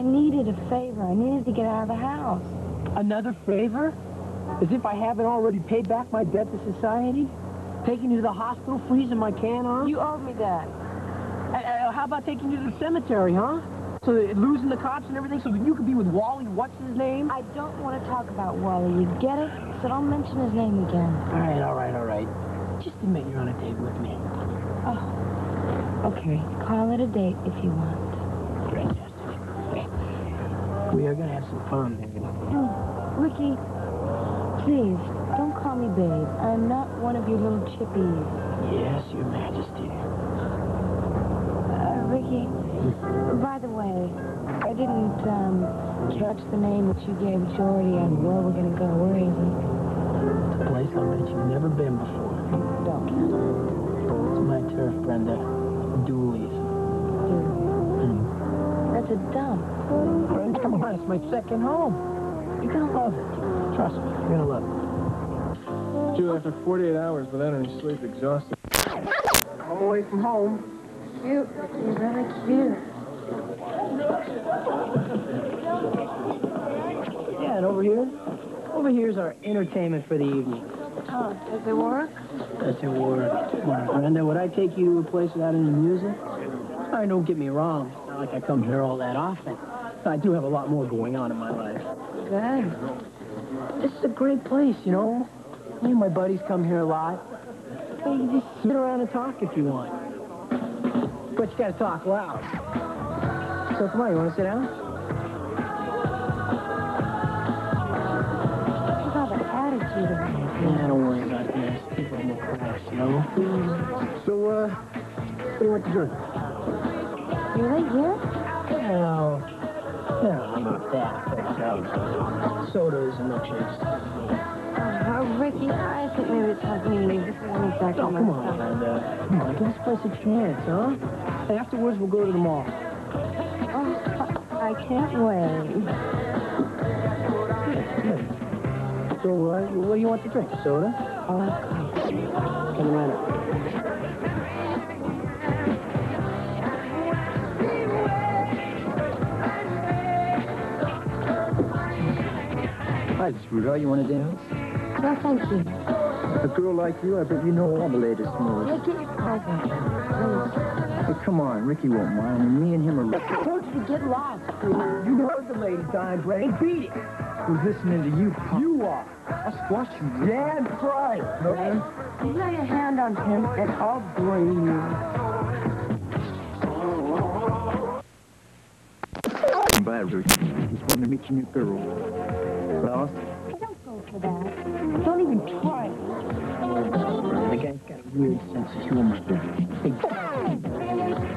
needed a favor. I needed to get out of the house. Another favor? As if I haven't already paid back my debt to society? Taking you to the hospital, freezing my can off? You owed me that. How about taking you to the cemetery, huh? So losing the cops and everything so that you could be with Wally, what's his name? I don't want to talk about Wally, you get it? So don't mention his name again. All right. Just admit you're on a date with me. Oh, okay. Call it a date if you want. Fantastic. We are going to have some fun, baby. Ricky, please, don't call me babe. I'm not one of your little chippies. Yes, Your Majesty. Ricky, by the way, I didn't catch the name that you gave Jordy and where we're going to go. Where is he? It's a place I bet you've never been before. Don't. It's my turf, Brenda. Dooley's. That's a dump. Brenda, come on, it's my second home. You're going to love it. Trust me, you're going to love it. Jill, after 48 hours without any sleep, exhausted. I'm away from home. Cute. You're very cute. Yeah, and over here's our entertainment for the evening. Oh, does it work? Does it work? Well, Brenda, would I take you to a place without any music? All right, don't get me wrong. It's not like I come here all that often. I do have a lot more going on in my life. Good. This is a great place, you know? Me and my buddies come here a lot. Hey, you just sit around and talk if you want. But you gotta talk loud. So come on, you wanna sit down? Look at the attitude of it. Yeah, don't worry about this. People are more crash, you know? So, what do you want to drink? You live here? No, I'm not that. But, sodas and milkshakes. Ricky, I think maybe it's time for me to leave. This isn't exactly Oh, come on, Brenda. Come on, give this place a chance, huh? And afterwards, we'll go to the mall. Oh, I can't wait. So, what do you want to drink? Soda? Oh, Coming right up. Hi, sweetheart. You want to dance? no, thank you. A girl like you, I bet you know all the latest moves. Yeah, get your present. Hey, come on. Ricky won't mind. And me and him are... I told you to get lost. You heard the lady time, Brenda. Beat it. Who's listening to you, punk? You are. I'll squash you. Damn right. Hey, you lay a hand on him, and I'll brain you. Bye, Ricky. Just want to meet your new girl. Lost? Don't go for that. Don't even try. The guy's got a weird sense of humor. Hey,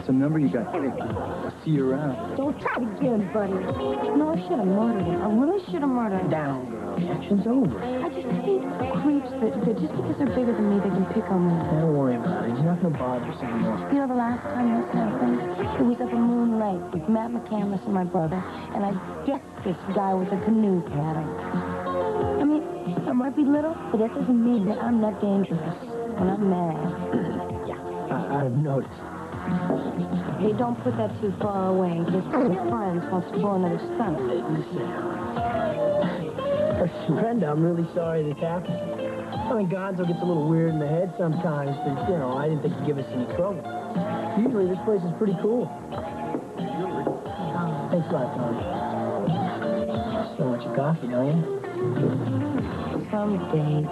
Some number you got. I'll see you around. Don't try it again, buddy. No, I should have murdered him. I really should have murdered him. down, girl. The action's over. I just hate creeps that just because they're bigger than me, they can pick on me. Don't worry about it. He's not going to bother us anymore. You know, the last time this happened, it was up in Moon Lake with Matt McCandless and my brother, and I guessed this guy with a canoe paddle. I mean, I might be little, but that doesn't mean that I'm not dangerous when I'm mad. Yeah, I've noticed. Hey, don't put that too far away in case one of your friends wants to pull another stunt. Listen, Brenda, I'm really sorry this happened. I mean, Gonzo gets a little weird in the head sometimes, but, you know, I didn't think he'd give us any trouble. Usually this place is pretty cool. Thanks a lot, Tony. Still want your coffee, don't you? Someday.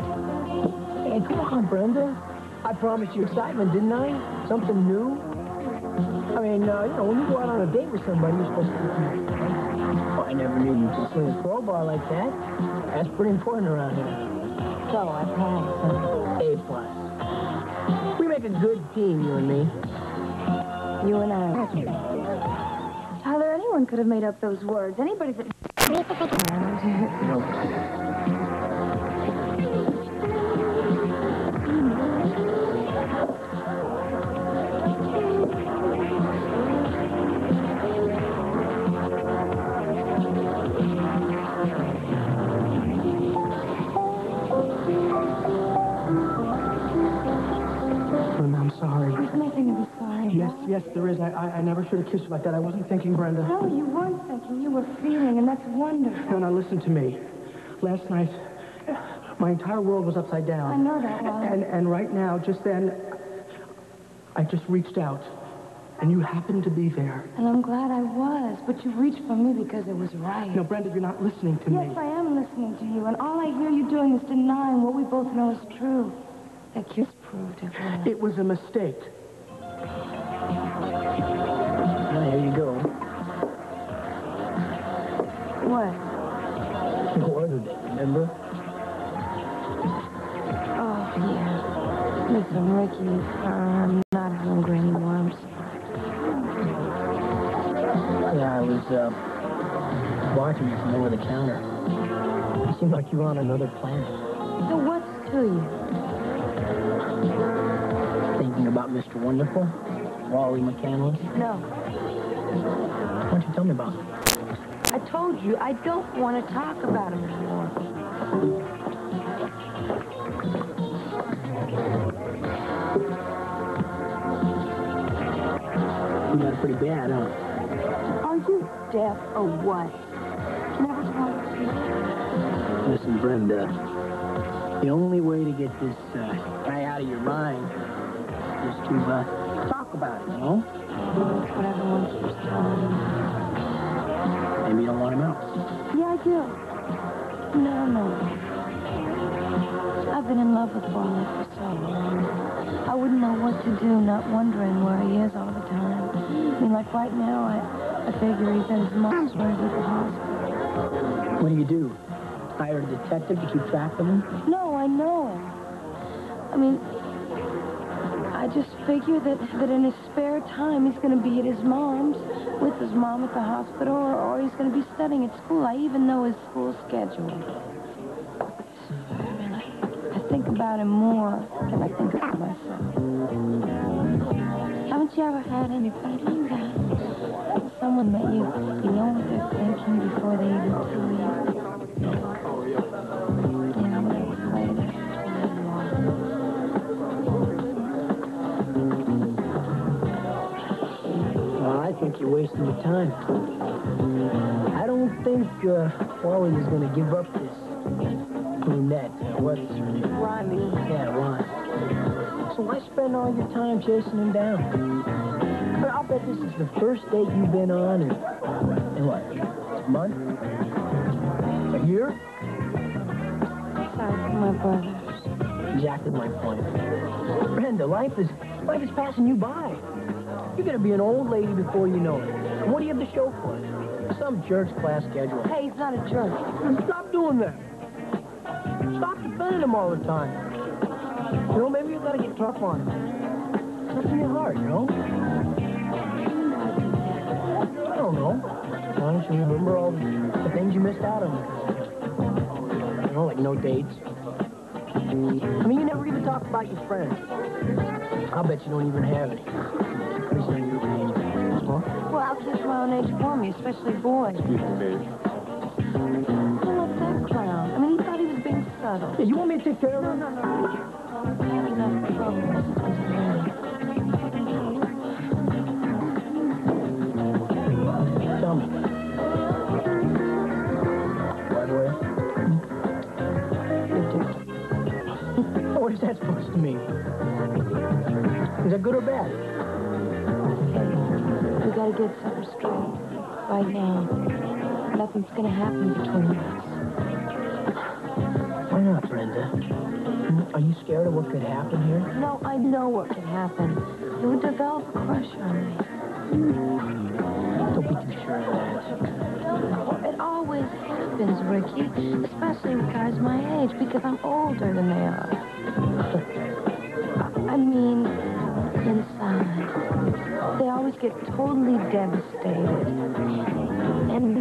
Hey, come on, Brenda. I promised you excitement, didn't I? Something new? I mean, you know, when you go out on a date with somebody, you're supposed to... Oh, I never knew you could swing a crowbar like that. That's pretty important around here. So, I passed. A+. We make a good team, you and me. You and I. Tyler, anyone could have made up those words. Anybody that... You know... Yes, there is. I never should have kissed you like that. I wasn't thinking, Brenda. No, you weren't thinking. You were feeling, and that's wonderful. No, now listen to me. Last night, my entire world was upside down. I know that, Wally. And right now, just then, I just reached out, and you happened to be there. And I'm glad I was, but you reached for me because it was right. No, Brenda, you're not listening to me. Yes, I am listening to you, and all I hear you doing is denying what we both know is true. That kiss proved it. It was a mistake. Well, here you go. What? You ordered it, remember? Oh, yeah. Listen, Ricky, I'm not hungry anymore. I'm sorry. Yeah, I was, watching you from over the counter. You seemed like you were on another planet. So what's to you? Thinking about Mr. Wonderful? Wally McCandless? No. Why don't you tell me about it? I told you, I don't want to talk about him anymore. You got it pretty bad, huh? Are you deaf or what? Never talk to me. Listen, Brenda, the only way to get this guy out of your mind is to talk about it, you know? That's what everyone keeps telling me. Maybe you don't want him out. Yeah, I do. No. I've been in love with Wally for so long. I wouldn't know what to do, not wondering where he is all the time. I mean, like right now, I figure he's at his mom's right at the hospital. What do? Hire a detective to keep track of him? No, I know him. I mean, I just figure that in his spare time, he's going to be at his mom's, with his mom at the hospital, or he's going to be studying at school. I even know his school schedule. I mean, I think about him more than I think about myself. Haven't you ever had anybody like that? Someone that you know what they're thinking before they even tell you? Yeah, I'm not afraid of it. Well, I think you're wasting your time. I don't think Wally is going to give up this brunette. What's her name? Ronnie. Yeah, Ron. So why spend all your time chasing him down? I'll bet this is the first date you've been on in what? A month? A year? Sorry for my brothers. Exactly my point. Brenda, life is passing you by. You're gonna be an old lady before you know it. And what do you have to show for it? Some jerk's class schedule. Hey, he's not a jerk. Stop doing that. Stop defending him all the time. You know, maybe you gotta get tough on him. It's not your heart, you know? I don't know. Why don't you remember all the things you missed out on? You know, like no dates. I mean, you never even talk about your friends. I'll bet you don't even have any. At least on your age. Huh? Well, I'll kiss my own age for me, especially boys. Excuse me, baby. I love that clown. I mean, he thought he was being subtle. Hey, you want me to take care of him? No. I've had enough trouble with this man. Tell me. Right away? What is that supposed to mean? Is that good or bad? We gotta get something straight. Right now. Nothing's gonna happen between us. Why not, Brenda? Are you scared of what could happen here? No, I know what could happen. You would develop a crush on me. Don't be too sure of that. It always happens, Ricky. Especially with guys my age, because I'm older than they are. I mean, inside. They always get totally devastated. And,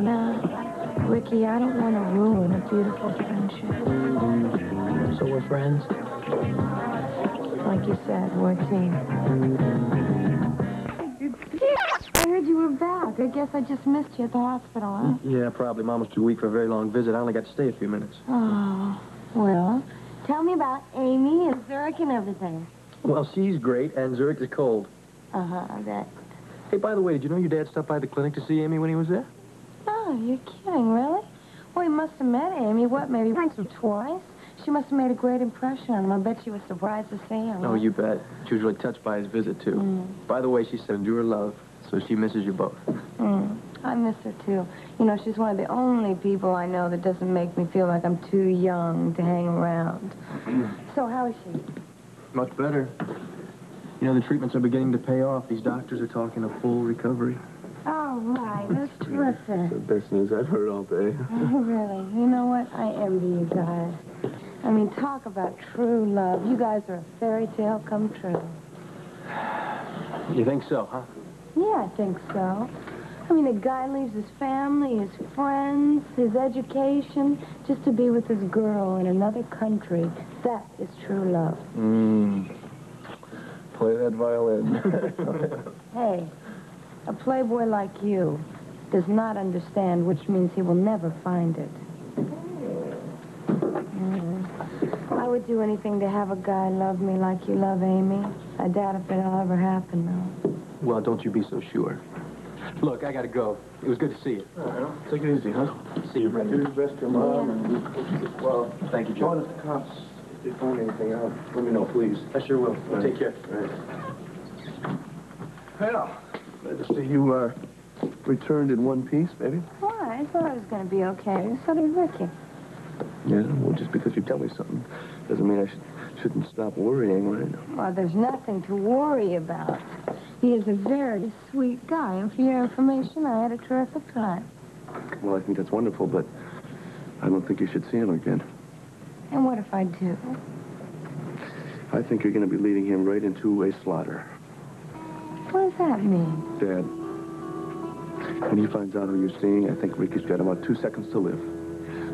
Ricky, I don't want to ruin a beautiful friendship. So we're friends? Like you said, we're a team. I heard you were back. I guess I just missed you at the hospital, huh? Yeah, probably. Mom was too weak for a very long visit. I only got to stay a few minutes. Oh, well, tell me about Amy and Zurich and everything. Well, she's great, and Zurich is cold. That Hey, by the way, did you know your dad stopped by the clinic to see Amy when he was there? Oh, you're kidding, really? Well, he must have met Amy, maybe once or twice? She must have made a great impression on him. I bet she was surprised to see him. Oh, you bet. She was really touched by his visit, too. By the way, she sent you her love, so she misses you both. I miss her, too. You know, she's one of the only people I know that doesn't make me feel like I'm too young to hang around. So how is she? Much better. You know, the treatments are beginning to pay off. These doctors are talking a full recovery. Oh, right. That's terrific. The best news I've heard all day. Oh, really? You know what? I envy you guys. I mean, talk about true love. You guys are a fairy tale come true. You think so, huh? Yeah, I think so. I mean, a guy leaves his family, his friends, his education, just to be with his girl in another country. That is true love. Play that violin. Hey, a playboy like you does not understand, which means he will never find it. I would do anything to have a guy love me like you love Amy. I doubt if it'll ever happen, though. Well, don't you be so sure. Look, I gotta go. It was good to see you. All right, take it easy, huh? See you, Get Brenda. his best to Mom. And, well, Thank you, John, Joe. if the cops, if they find anything out, let me know, please. I sure will. Right. Take care. Right. Well, glad to see you, returned in one piece, baby. Why? I thought I was going to be okay. So did Ricky. Yeah, well, just because you tell me something doesn't mean I shouldn't stop worrying, right? Well, there's nothing to worry about. He is a very sweet guy, and for your information, I had a terrific time. Well, I think that's wonderful, but I don't think you should see him again. And what if I do? I think you're going to be leading him right into a slaughter. What does that mean? Dad, when he finds out who you're seeing, I think Ricky's got about 2 seconds to live.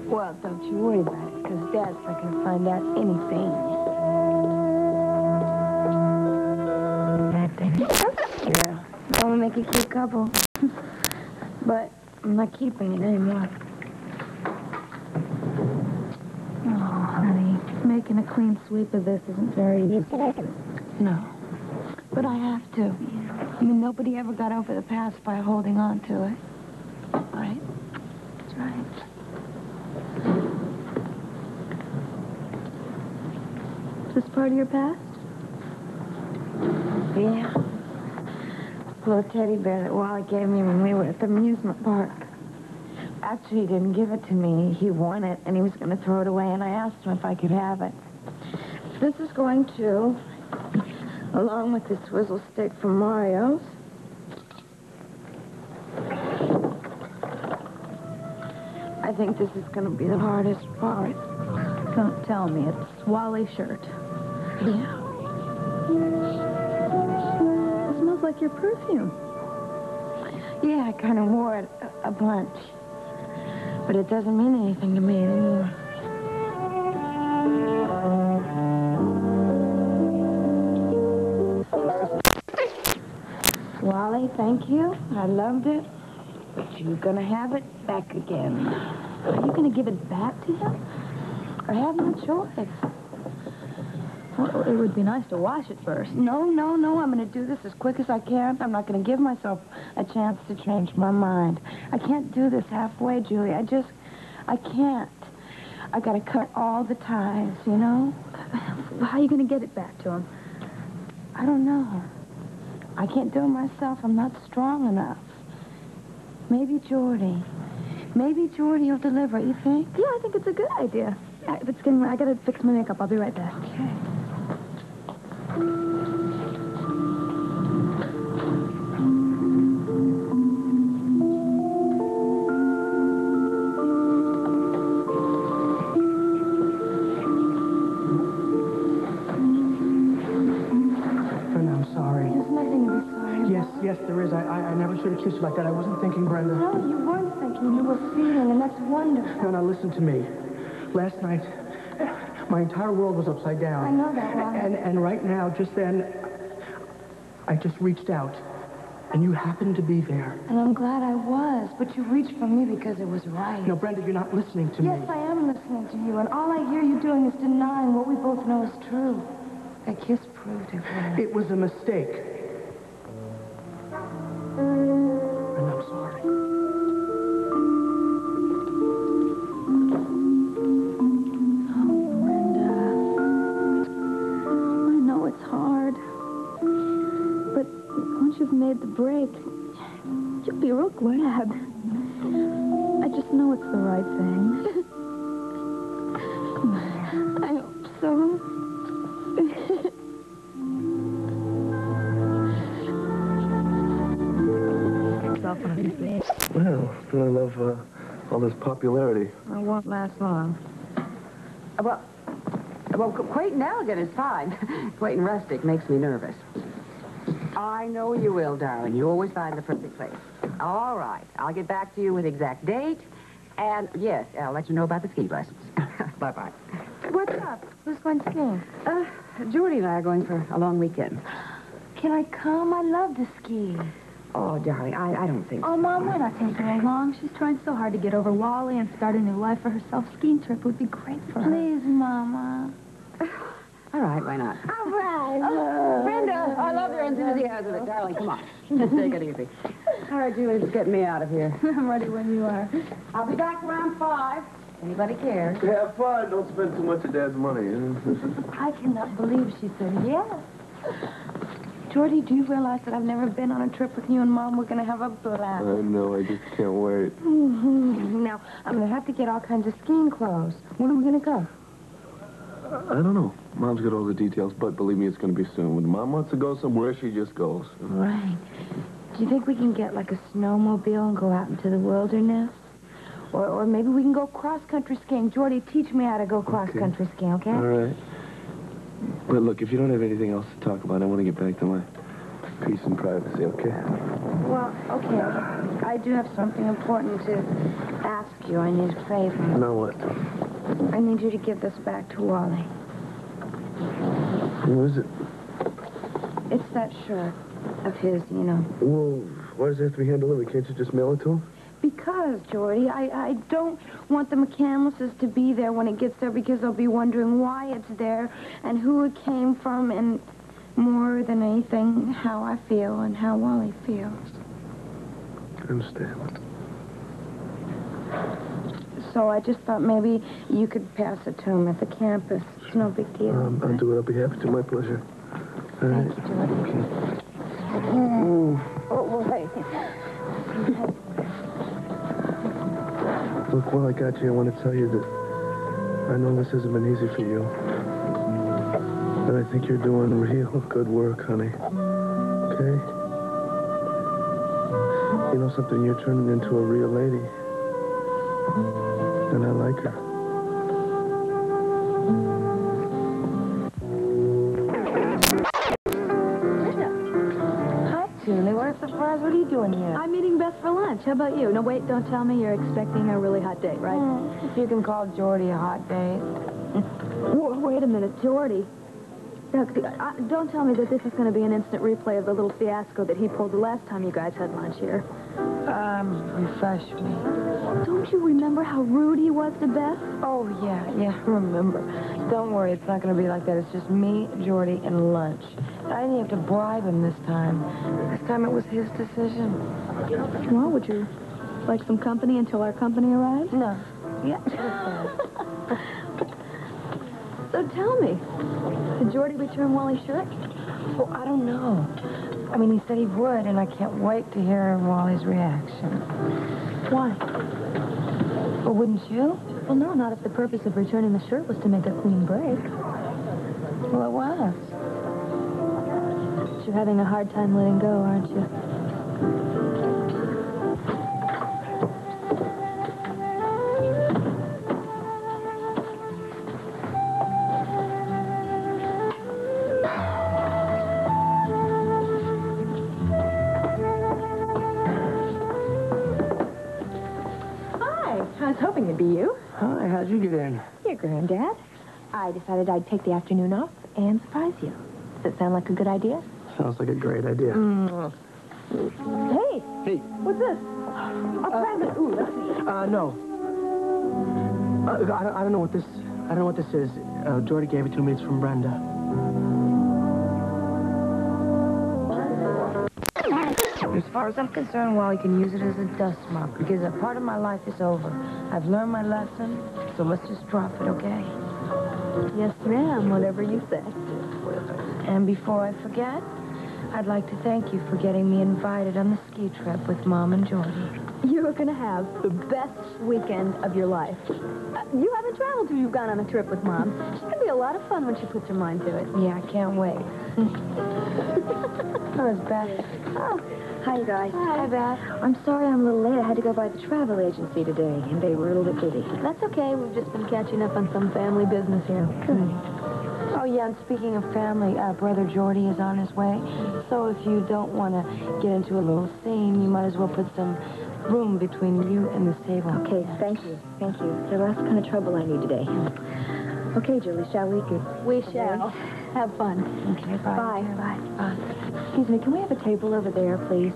Well, don't you worry about it, because Dad's not going to find out anything. Yeah, that would make a cute couple. But I'm not keeping it anymore. Oh, honey, making a clean sweep of this isn't very easy. No. But I have to. I mean, nobody ever got over the past by holding on to it. Right? That's right. Is this part of your past? Yeah. The little teddy bear that Wally gave me when we were at the amusement park. Actually, he didn't give it to me. He won it, and he was going to throw it away, and I asked him if I could have it. This is going to, along with this swizzle stick from Mario's. I think this is going to be the hardest part. Don't tell me. It's Wally's shirt. Yeah. It smells like your perfume. Yeah, I kind of wore it a bunch. But it doesn't mean anything to me anymore. Wally, thank you. I loved it. But you're going to have it back again. Are you going to give it back to him? I have no choice. Well, it would be nice to wash it first. No. I'm going to do this as quick as I can. I'm not going to give myself a chance to change my mind. I can't do this halfway, Julie. I can't. I got to cut all the ties, you know? How are you going to get it back to him? I don't know. I can't do it myself. I'm not strong enough. Maybe Jordy. Maybe Jordy will deliver, you think? Yeah, I think it's a good idea. If it's getting, I gotta fix my makeup. I'll be right back. Okay. Brenda, I'm sorry. There's nothing to be sorry about. Yes, there is. I never should have kissed you like that. I wasn't thinking, Brenda. No, you weren't thinking. You were feeling, and that's wonderful. No, now listen to me. Last night, my entire world was upside down. I know that, Wally. And right now, just then, I just reached out, and you happened to be there. And I'm glad I was, but you reached for me because it was right. No, Brenda, you're not listening to me. Yes, I am listening to you, and all I hear you doing is denying what we both know is true. That kiss proved it, Wally. It was a mistake. Dad. I just know it's the right thing. I hope so. Well, I love all this popularity. It won't last long. Well, Quaint Elegant is fine. Quaint Rustic makes me nervous. I know you will, darling. You always find the perfect place. All right. I'll get back to you with exact date. And, yes, I'll let you know about the ski lessons. Bye-bye. What's up? Who's going skiing? Jordy and I are going for a long weekend. Can I come? I love to ski. Oh, darling, I don't think so. Oh, Mom, why not take her along? She's trying so hard to get over Wally and start a new life for herself. Skiing trip would be great for her. Please, Mama. All right, why not? All right. Brenda, I love your enthusiasm. Darling, come on. Let's take it easy. All right, Julie, just get me out of here. I'm ready when you are. I'll be back around 5. Anybody cares? Have fun. Don't spend too much of Dad's money. I cannot believe she said yes. Jordy, do you realize that I've never been on a trip with you and Mom? We're going to have a blast. I know. I just can't wait. Now, I'm going to have to get all kinds of skiing clothes. When are we going to go? I don't know. Mom's got all the details, but believe me, it's going to be soon. When Mom wants to go somewhere, she just goes. Right. Do you think we can get, like, a snowmobile and go out into the wilderness? Or maybe we can go cross-country skiing. Jordy, teach me how to go cross-country skiing, okay? All right. But look, if you don't have anything else to talk about, I want to get back to my peace and privacy, okay? Well, okay. I do have something important to ask you. I need a favor. Now what? I need you to give this back to Wally. What is it? It's that shirt of his, you know. Well, why does it have to be hand-delivered? Can't you just mail it to him? Because, Jordy, I don't want the McCandlesses to be there when it gets there because they'll be wondering why it's there and who it came from and, more than anything, how I feel and how Wally feels. I understand. So I just thought maybe you could pass it to him at the campus. It's no big deal. I'll do it. I'll be happy to. My pleasure. All right. Thank you, Jordy. Okay. Oh, wait. Look, while I got you, I want to tell you that I know this hasn't been easy for you. But I think you're doing real good work, honey. Okay? You know something? You're turning into a real lady. And I like her. Hi, Julie. What a surprise. What are you doing here? I'm meeting Beth for lunch. How about you? No, wait, don't tell me you're expecting a really hot date, right? If you can call Jordy a hot date. Wait a minute, Jordy. Look, don't tell me that this is going to be an instant replay of the little fiasco that he pulled the last time you guys had lunch here. Refresh me. Don't you remember how rude he was to Beth? Oh, yeah, I remember. Don't worry, it's not going to be like that. It's just me, Jordy, and lunch. I didn't have to bribe him this time. This time it was his decision. Well, would you like some company until our company arrives? No. Yeah. So tell me, did Jordy return Wally's shirt? Oh, I don't know. I mean, he said he would, and I can't wait to hear Wally's reaction. Why? Well, wouldn't you? Well, no, not if the purpose of returning the shirt was to make a clean break. Well, it was. But you're having a hard time letting go, aren't you? I was hoping it'd be you. Hi, how'd you get in? Your granddad. I decided I'd take the afternoon off and surprise you. Does it sound like a good idea? Sounds like a great idea. Hey! Hey. What's this? A present. Ooh, let's see. No. I don't know what this... I don't know what this is. Jordy gave it to me. It's from Brenda. As far as I'm concerned, Wally can use it as a dust mop because a part of my life is over. I've learned my lesson, so let's just drop it, okay? Yes, ma'am, whatever you say. And before I forget, I'd like to thank you for getting me invited on the ski trip with Mom and Jordy. You are going to have the best weekend of your life. You haven't traveled till you've gone on a trip with Mom. It's going to be a lot of fun when she puts her mind to it. Yeah, I can't wait. Oh, it's Beth. Oh, hi, you guys. Hi, Beth. I'm sorry I'm a little late. I had to go by the travel agency today, and they were a little bit busy. That's okay. We've just been catching up on some family business here. Good. Oh, yeah, and speaking of family, Brother Jordy is on his way. So if you don't want to get into a little scene, you might as well put some room between you and this table. Okay, thank you. Thank you. It's the last kind of trouble I need today. Okay, Julie, shall we? We shall. Have fun. Okay, bye. Bye. Bye. Excuse me, can we have a table over there, please?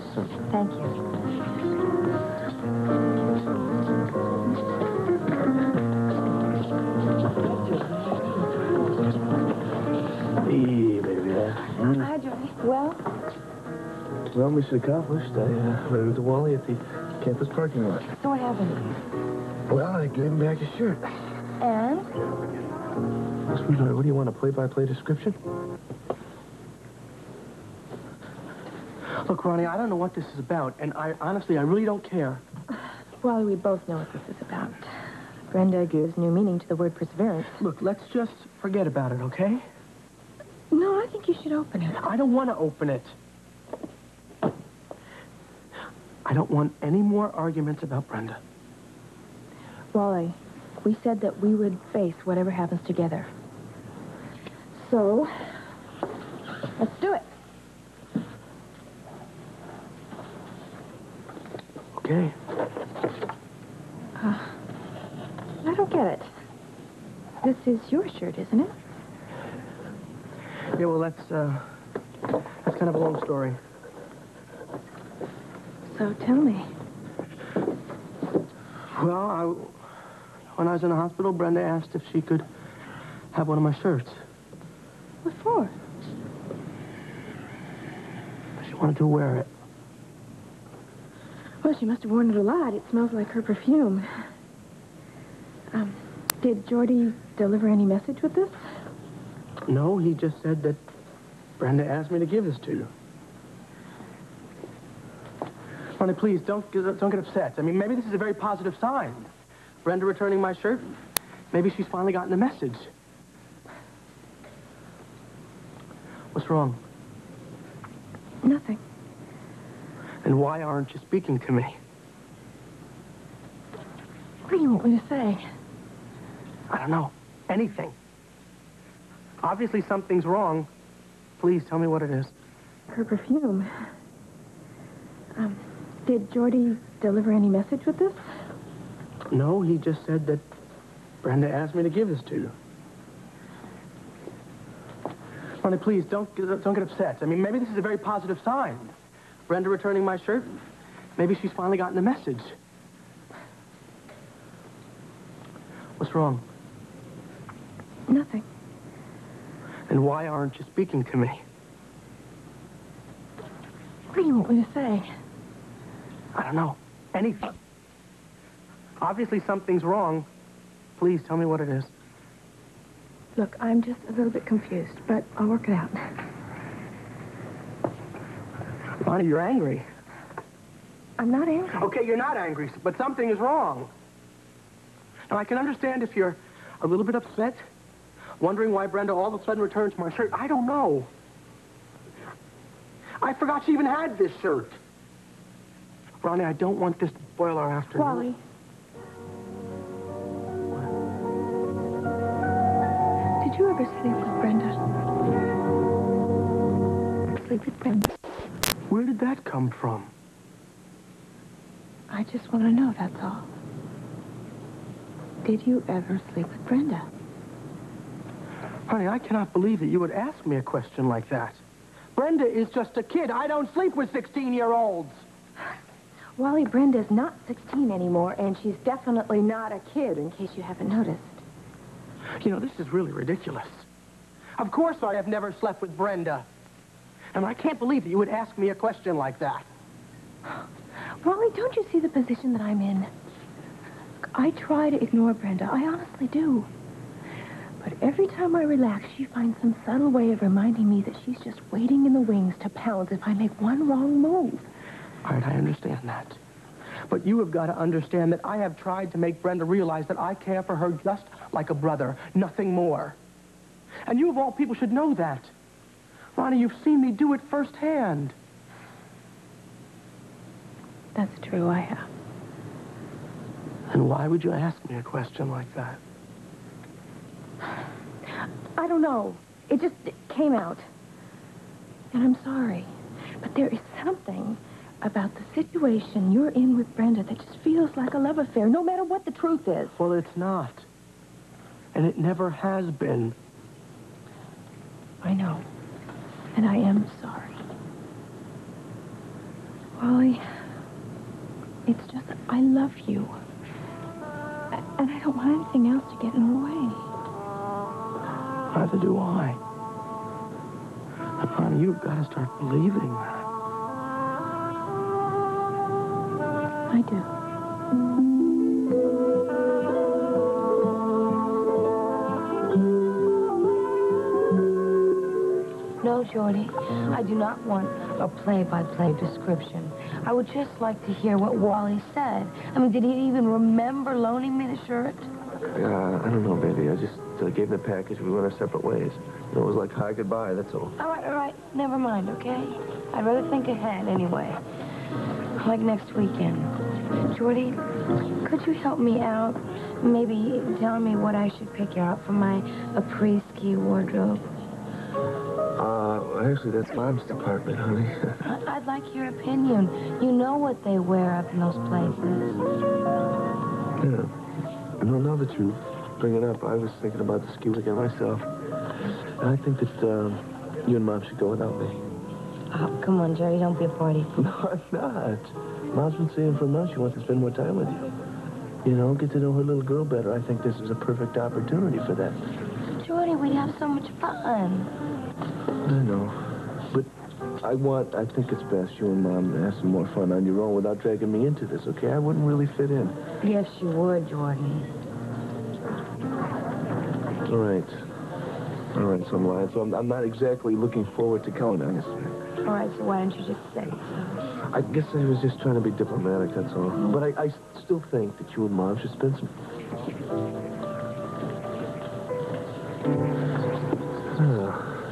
Thank you. Hey, baby. Hi, Jordy. Well, mission accomplished. I ran into Wally at the campus parking lot. So what happened? Well, I gave him back his shirt. And? Sweetheart, what do you want, a play-by-play description? Look, Ronnie, I don't know what this is about, and honestly, I really don't care. Wally, we both know what this is about. Brenda gives new meaning to the word perseverance. Look, let's just forget about it, okay? No, I think you should open it. I don't want to open it. I don't want any more arguments about Brenda. Wally, we said that we would face whatever happens together. So, let's do it. Okay. I don't get it. This is your shirt, isn't it? Yeah, well, that's kind of a long story. So tell me. Well, when I was in the hospital, Brenda asked if she could have one of my shirts. What for? She wanted to wear it. Well, she must have worn it a lot. It smells like her perfume. Did Jordy deliver any message with this? No, he just said that Brenda asked me to give this to you. Ronnie, please, don't get upset. I mean, maybe this is a very positive sign. Brenda returning my shirt, maybe she's finally gotten the message. What's wrong? Nothing. And why aren't you speaking to me? What do you want me to say? I don't know. Anything. Obviously something's wrong. Please tell me what it is. Her perfume. Did Jordy deliver any message with this? No, he just said that Brenda asked me to give this to you. Ronnie, please, don't get upset. I mean, maybe this is a very positive sign. Brenda returning my shirt, maybe she's finally gotten the message. What's wrong? Nothing. And why aren't you speaking to me? What do you want me to say? I don't know. Anything. Obviously something's wrong. Please tell me what it is. Look, I'm just a little bit confused, but I'll work it out. Ronnie, you're angry. I'm not angry. Okay, you're not angry, but something is wrong. Now, I can understand if you're a little bit upset, wondering why Brenda all of a sudden returns my shirt. I don't know. I forgot she even had this shirt. Ronnie, I don't want this to spoil our afternoon. Wally. Did you ever sleep with Brenda? Sleep with Brenda? Where did that come from? I just want to know, that's all. Did you ever sleep with Brenda? Honey, I cannot believe that you would ask me a question like that. Brenda is just a kid. I don't sleep with 16-year-olds. Wally, Brenda's not 16 anymore, and she's definitely not a kid, in case you haven't noticed. You know, this is really ridiculous. Of course I have never slept with Brenda. And I can't believe that you would ask me a question like that. Wally, don't you see the position that I'm in? I try to ignore Brenda. I honestly do. But every time I relax, she finds some subtle way of reminding me that she's just waiting in the wings to pounce if I make one wrong move. All right, I understand that. But you have got to understand that I have tried to make Brenda realize that I care for her just like a brother, nothing more. And you of all people should know that. Ronnie, you've seen me do it firsthand. That's true, I have. And why would you ask me a question like that? I don't know. It just came out. And I'm sorry. But there is something about the situation you're in with Brenda that just feels like a love affair, no matter what the truth is. Well, it's not. And it never has been. I know. And I am sorry. Wally, it's just that I love you. And I don't want anything else to get in the way. Neither do I. And, Ronnie, you've got to start believing that. I do. No, Shorty, I do not want a play-by-play description. I would just like to hear what Wally said. I mean, did he even remember loaning me the shirt? Yeah, I don't know, baby. I just gave the package. We went our separate ways. You know, it was like hi, goodbye, that's all. All right. Never mind, okay? I'd rather think ahead anyway. Like next weekend. Shorty, could you help me out? Maybe tell me what I should pick out for my après-ski wardrobe. Actually, that's Mom's department, honey. I'd like your opinion. You know what they wear up in those places. Yeah. No, now that you bring it up, I was thinking about the ski weekend myself. And I think that you and Mom should go without me. Oh, come on, Jerry, don't be a party. No, I'm not. Mom's been saying for months she wants to spend more time with you. You know, get to know her little girl better. I think this is a perfect opportunity for that. Jordy, we'd have so much fun. I know. But I think it's best you and Mom have some more fun on your own without dragging me into this, okay? I wouldn't really fit in. Yes, you would, Jordan. All right, so I'm lying. So I'm not exactly looking forward to going on this. All right, so why don't you just say so? I guess I was just trying to be diplomatic, that's all. But I still think that you and Mom should spend some...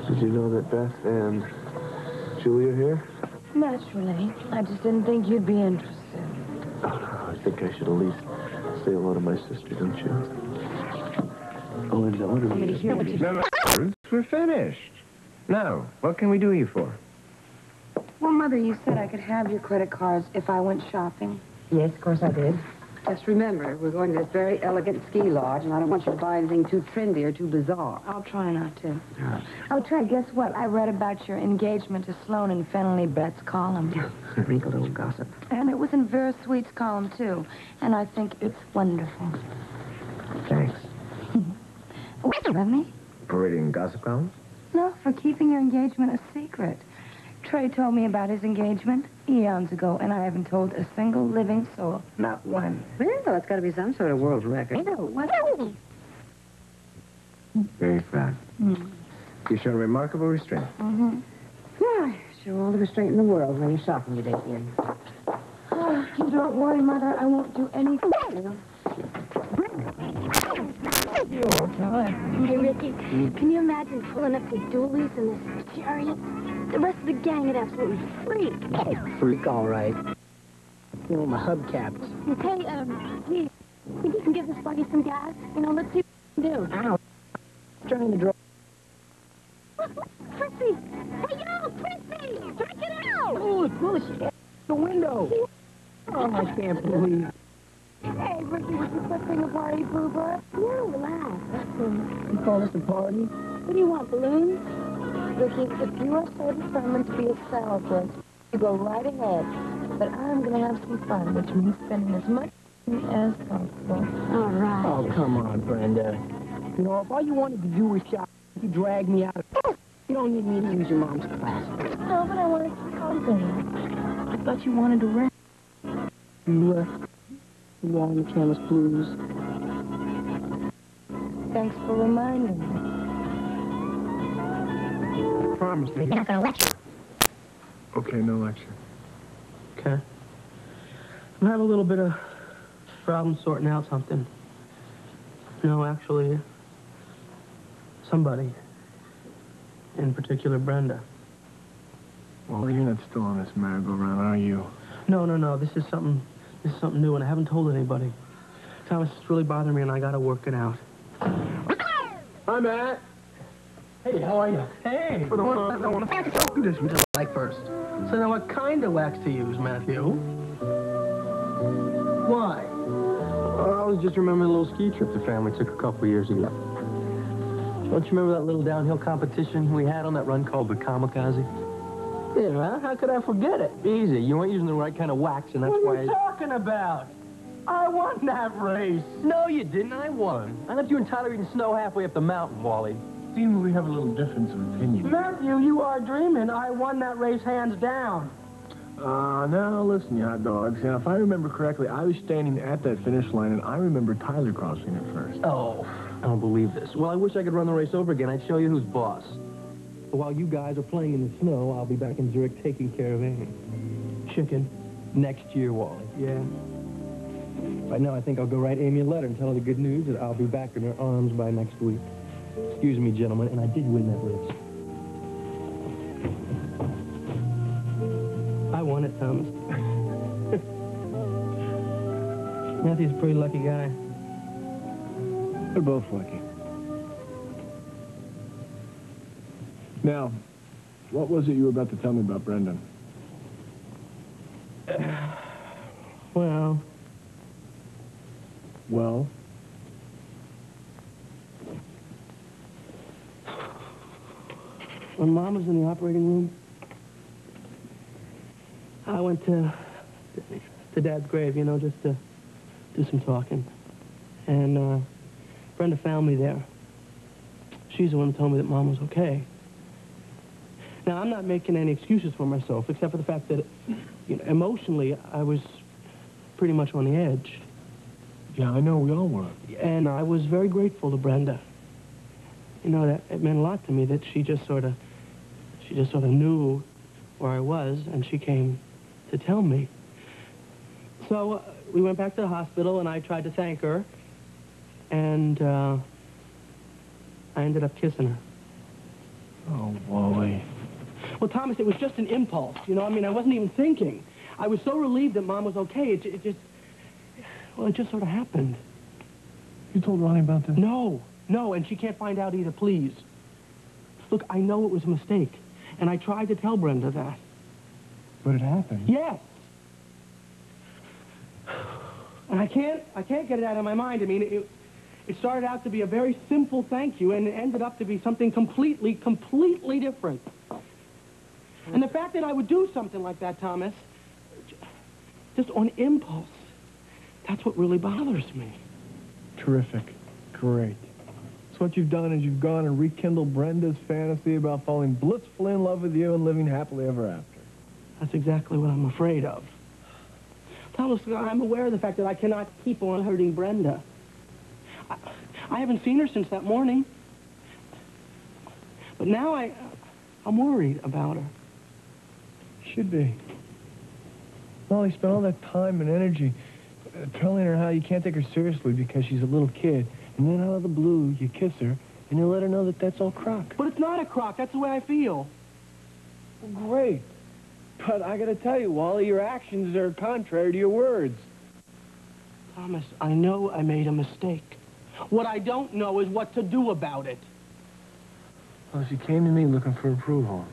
Did you know that Beth and Julie are here? Naturally. I just didn't think you'd be interested. I think I should at least say hello to my sister, don't you? Oh, and what are we... Hear what you... No, we're finished. Now, what can we do you for? Well, Mother, you said I could have your credit cards if I went shopping. Yes, of course I did. Just remember, we're going to this very elegant ski lodge, and I don't want you to buy anything too trendy or too bizarre. I'll try not to. Oh, Trey, guess what? I read about your engagement to Sloan in Fennelly Brett's column. Wrinkled old gossip. And it was in Vera Sweet's column, too. And I think it's wonderful. Thanks. With me? For reading gossip columns? No, for keeping your engagement a secret. Trey told me about his engagement eons ago, and I haven't told a single living soul. Not one. Well, that's got to be some sort of world record. What? Very proud. You show remarkable restraint. Mm-hmm. Yeah, show all the restraint in the world when you're shopping today, Ian. Oh, you don't worry, Mother. I won't do anything. Hey, Ricky, can you imagine pulling up to Dooley's in this chariot? The rest of the gang would absolutely freak. Oh, freak, all right. You know, my hubcaps. Hey, please, think you can give this buggy some gas? You know, let's see what we can do. Ow. Trying to draw. Chrissy! Hey, yo, Chrissy! Check it out! Oh, push the window. Oh, I can't believe. Hey, Ricky, was this thing a party, Boober? No, relax. You call this a party? What do you want, balloons? Ricky, if you are so determined to be a celebrant, you go right ahead. But I'm going to have some fun, which means spending as much money as possible. All right. Oh, come on, Brenda. You know, if all you wanted to do was shop, you dragged me out of... You don't need me to use your mom's class. No, but I wanted some company. I thought you wanted to rest. You left. Wally and Camus Blues. Thanks for reminding me. Promise me. You're not going to lecture. Okay, no lecture. Okay. I have a little bit of problem sorting out something. No, actually, somebody. In particular, Brenda. Well, you're not still on this merry-go-round, are you? No. This is something new, and I haven't told anybody. Thomas, it's really bothering me, and I gotta work it out. Hi, Matt. Hey, how are you? Hey. I want to do this with the light first. So now what kind of wax to use, Matthew? Why? I was just remembering a little ski trip the family took a couple years ago. Don't you remember that little downhill competition we had on that run called the Kamikaze? Yeah, how could I forget it? Easy. You weren't using the right kind of wax, and that's What why... are you talking about? I won that race. No, you didn't. I won. I left you and Tyler eating snow halfway up the mountain, Wally. Seems we have a little difference of opinion. Matthew, you are dreaming. I won that race hands down. Now, listen, you hot dogs. Now, if I remember correctly, I was standing at that finish line, and I remember Tyler crossing it first. Oh, I don't believe this. Well, I wish I could run the race over again. I'd show you who's boss. But while you guys are playing in the snow, I'll be back in Zurich taking care of Amy. Chicken. Next year, Wally. Yeah. Right now, I think I'll go write Amy a letter and tell her the good news that I'll be back in her arms by next week. Excuse me, gentlemen, and I did win that race. I won it, Thomas. Matthew's a pretty lucky guy. They're both lucky. Now, what was it you were about to tell me about Brendan? Well... When Mom was in the operating room, I went to Dad's grave, you know, just to do some talking. And Brenda found me there. She's the one who told me that Mom was okay. Now, I'm not making any excuses for myself, except for the fact that, you know, emotionally, I was pretty much on the edge. Yeah, I know, we all were. And I was very grateful to Brenda. You know, that it meant a lot to me that she just sort of knew where I was, and she came to tell me. So we went back to the hospital, and I tried to thank her, and I ended up kissing her. Oh, Wally. Well, Thomas, it was just an impulse, you know? I mean, I wasn't even thinking. I was so relieved that Mom was okay, it just sort of happened. You told Ronnie about this? No, and she can't find out either, please. Look, I know it was a mistake, and I tried to tell Brenda that. But it happened? Yes. And I can't get it out of my mind. I mean, it started out to be a very simple thank you, and it ended up to be something completely different. And the fact that I would do something like that, Thomas, just on impulse, that's what really bothers me. Terrific. Great. So what you've done is you've gone and rekindled Brenda's fantasy about falling blissfully in love with you and living happily ever after. That's exactly what I'm afraid of. Thomas, I'm aware of the fact that I cannot keep on hurting Brenda. I haven't seen her since that morning. But now I'm worried about her. Should be. Well, you spent all that time and energy telling her how you can't take her seriously because she's a little kid. And then out of the blue, you kiss her, and you let her know that that's all crock. But it's not a crock. That's the way I feel. Well, great. But I gotta tell you, Wally, your actions are contrary to your words. Thomas, I know I made a mistake. What I don't know is what to do about it. Well, she came to me looking for approval.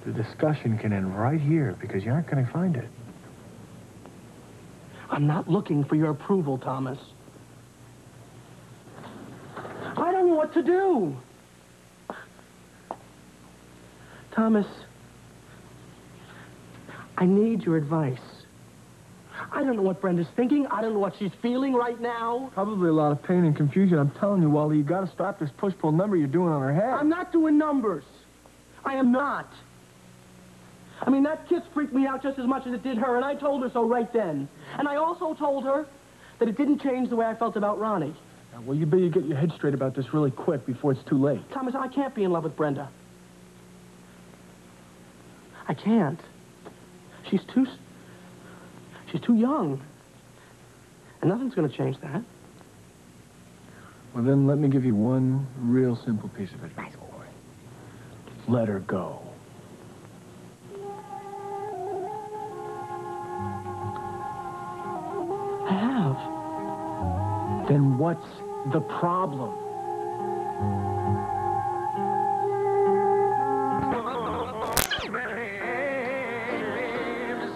The discussion can end right here because you aren't gonna find it. I'm not looking for your approval, Thomas. I don't know what to do. Thomas, I need your advice. I don't know what Brenda's thinking. I don't know what she's feeling right now. Probably a lot of pain and confusion. I'm telling you, Wally, you gotta stop this push-pull number you're doing on her head. I'm not doing numbers. I am not. I mean, that kiss freaked me out just as much as it did her, and I told her so right then. And I also told her that it didn't change the way I felt about Ronnie. Now, well, you better get your head straight about this really quick before it's too late. Thomas, I can't be in love with Brenda. I can't. She's She's too young. And nothing's going to change that. Well, then let me give you one real simple piece of advice, boy. Let her go. I have. Then what's the problem?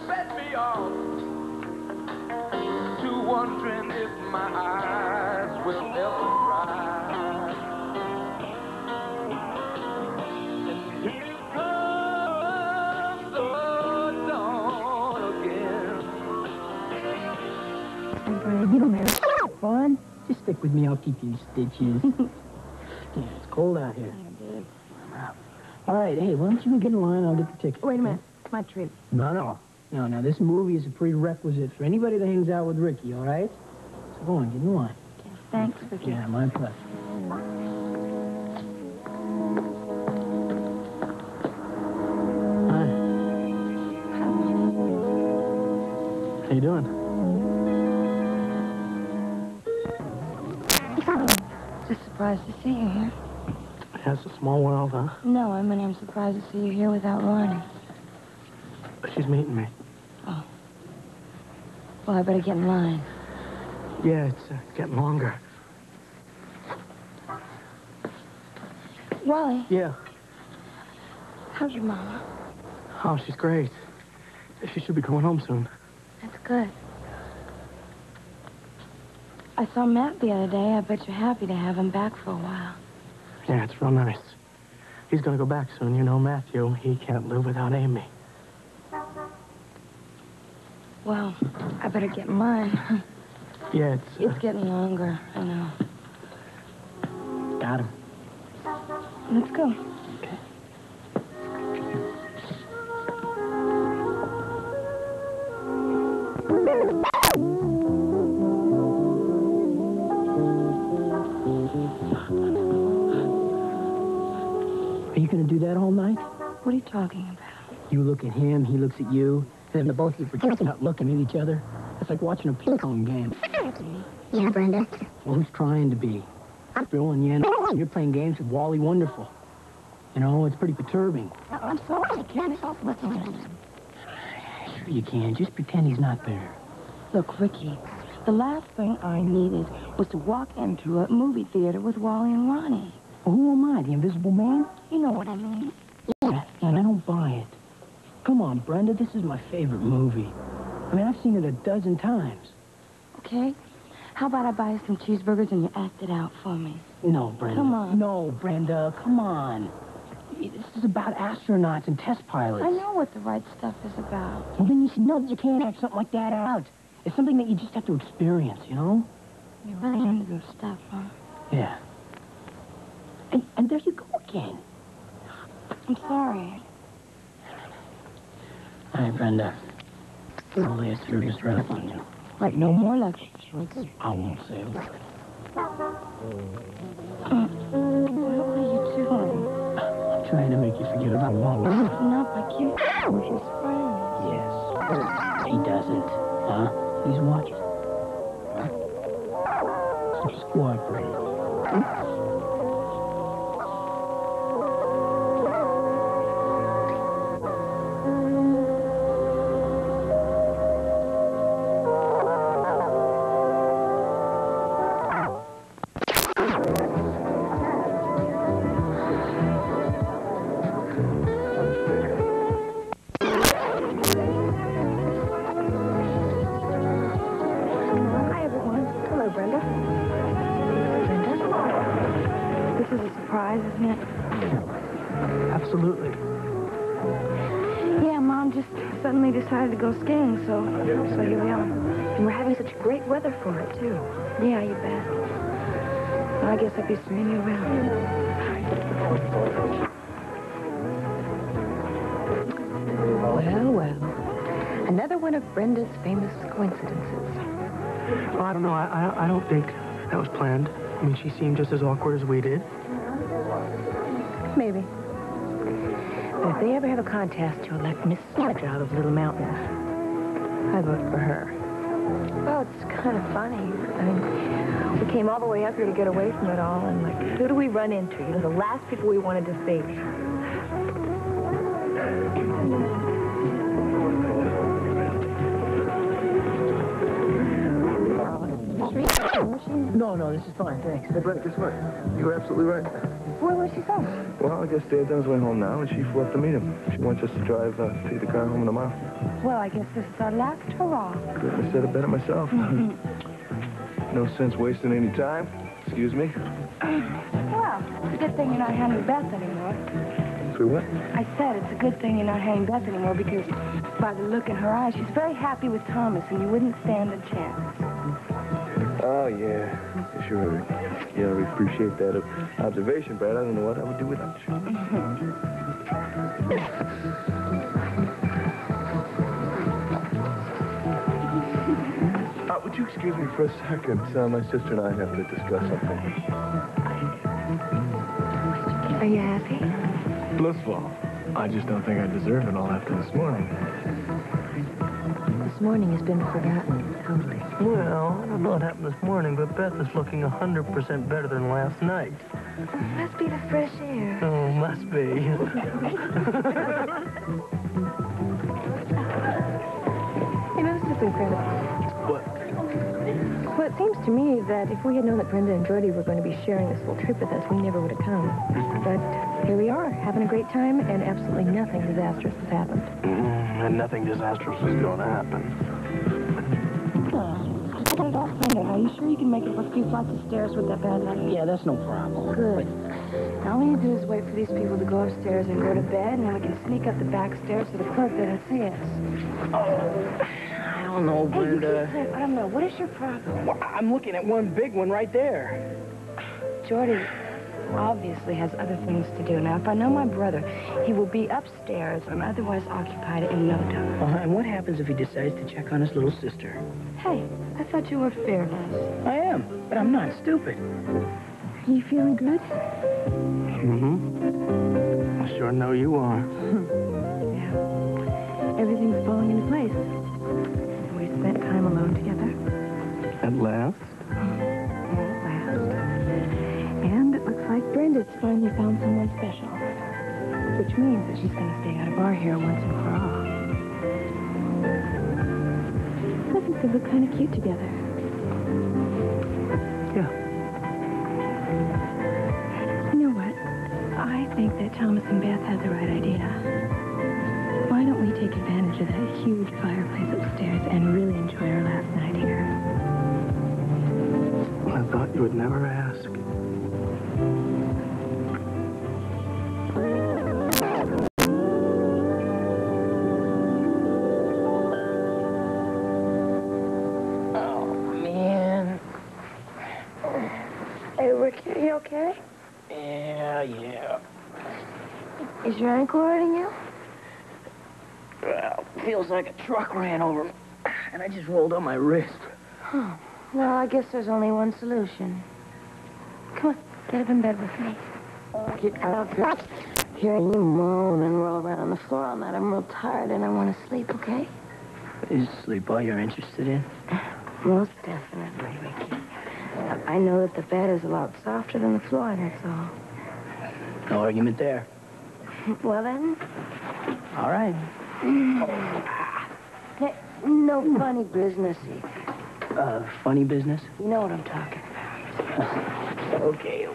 Set me off to wondering if my eyes will ever dry. And here comes the dawn again. You don't have fun. Just stick with me. I'll keep you in stitches. Yeah, it's cold out here. All right, hey, why don't you get in line? I'll get the ticket. Wait a minute. It's my treat. No. This movie is a prerequisite for anybody that hangs out with Ricky, all right? So go on, get in line. Okay, thanks, Ricky. Yeah, my pleasure. Hi. How you doing? Just surprised to see you here. Yeah, it's a small world, huh? No, I mean, I'm surprised to see you here without Ronnie. She's meeting me. Oh. Well, I better get in line. Yeah, it's getting longer. Wally, Yeah. how's your mama? Oh, she's great. She should be going home soon. That's good. I saw Matt the other day. I bet you're happy to have him back for a while. Yeah, it's real nice. He's gonna go back soon. You know, Matthew, he can't live without Amy. Well, I better get in line. Yeah, It's getting longer, I know. Got him. Let's go. Are you going to do that all night? What are you talking about? You look at him, he looks at you, then the both of you pretend not looking at each other. It's like watching a ping-pong game. Yeah, Brenda. Well, who's trying to be? Bill and Yen, you're playing games with Wally Wonderful. You know, it's pretty perturbing. I'm sorry, I can't help looking at him. Sure you can. Just pretend he's not there. Look, Ricky, the last thing I needed was to walk into a movie theater with Wally and Ronnie. Well, who am I, the invisible man? You know what I mean. Yeah, and I don't buy it. Come on, Brenda, this is my favorite movie. I mean, I've seen it a dozen times. Okay? How about I buy you some cheeseburgers and you act it out for me? No, Brenda. Come on. No, Brenda, come on. This is about astronauts and test pilots. I know what the right stuff is about. Well, then you should know that you can't act something like that out. It's something that you just have to experience, you know? You're really into this stuff, huh? Yeah. And there you go again. I'm sorry. All right, Brenda. I'll lay a serious rap on you. Like, no more lectures, Ricky. I won't say a word. What are you doing? I'm trying to make you forget about Wally. Not like you. We're his friends. Yes. He doesn't. Huh? He's watching. Just cooperate. Isn't it? Absolutely. Yeah, Mom just suddenly decided to go skiing, so here we are. And we're having such great weather for it, too. Yeah, you bet. Well, I guess I'll be seeing you around. Well. Another one of Brenda's famous coincidences. Well, I don't know. I don't think that was planned. I mean, she seemed just as awkward as we did. Maybe. But if they ever have a contest to elect Miss Sandra out of Little Mountain, I vote for her. Well, it's kind of funny. I mean, we came all the way up here to get away from it all, and, like, who do we run into? You know, the last people we wanted to see. No, this is fine, thanks. Hey, Brent, guess what? You were absolutely right. Where was she from? Well, I guess Dad's on his way home now, and she flew up to meet him. She wants us to drive, take the car home in a mile. Well, I guess this is our last hurrah. Couldn't have said it better myself. No sense wasting any time. Excuse me. Well, it's a good thing you're not handling Beth anymore. So what? I said it's a good thing you're not handling Beth anymore because by the look in her eyes, she's very happy with Thomas, and you wouldn't stand a chance. Oh, yeah. Sure. Yeah, we appreciate that observation, Brad. I don't know what I would do without you. Would you excuse me for a second? My sister and I have to discuss something. Are you happy? Blissful. I just don't think I deserve it all after this morning. This morning has been forgotten, totally. Well, I don't know what happened this morning, but Beth is looking 100% better than last night. Must be the fresh air. Oh, must be. You know, this is incredible. What? Well, it seems to me that if we had known that Brenda and Jordy were going to be sharing this whole trip with us, we never would have come. But here we are, having a great time, and absolutely nothing disastrous has happened. And nothing disastrous is going to happen. Are you sure you can make it up a few flights of stairs with that bad leg? Yeah, that's no problem. Good. Now, all we need to do is wait for these people to go upstairs and go to bed, and then we can sneak up the back stairs so the clerk doesn't see us. I don't know, Hey, you Brenda. keep saying, I don't know. What is your problem? Well, I'm looking at one big one right there. Jordy obviously has other things to do. Now, if I know my brother, he will be upstairs and otherwise occupied in no time. And what happens if he decides to check on his little sister? Hey, I thought you were fearless. I am, but I'm not stupid. Are you feeling good? Mm-hmm. I sure know you are. Yeah. Everything's falling into place. We spent time alone together. At last? And it looks like Brenda's finally found someone special. Which means that she's going to stay out of our hair once and for all. I think they look kind of cute together. Yeah. You know what? I think that Thomas and Beth had the right idea. Why don't we take advantage of that huge fireplace upstairs and really enjoy our last night here? I thought you would never ask. Oh, man. Hey, Ricky, are you okay? Yeah. Is your ankle hurting you? Well, feels like a truck ran over me, and I just rolled on my wrist. Huh. Well, I guess there's only one solution. Come on, get up in bed with me. Get out here. Hearing you moan and roll around on the floor all night, I'm real tired and I want to sleep, okay? Is sleep all you're interested in? Most definitely, Ricky. I know that the bed is a lot softer than the floor, that's all. No argument there. Well, then, All right. hey, no funny business. Funny business? You know what I'm talking about. Okay.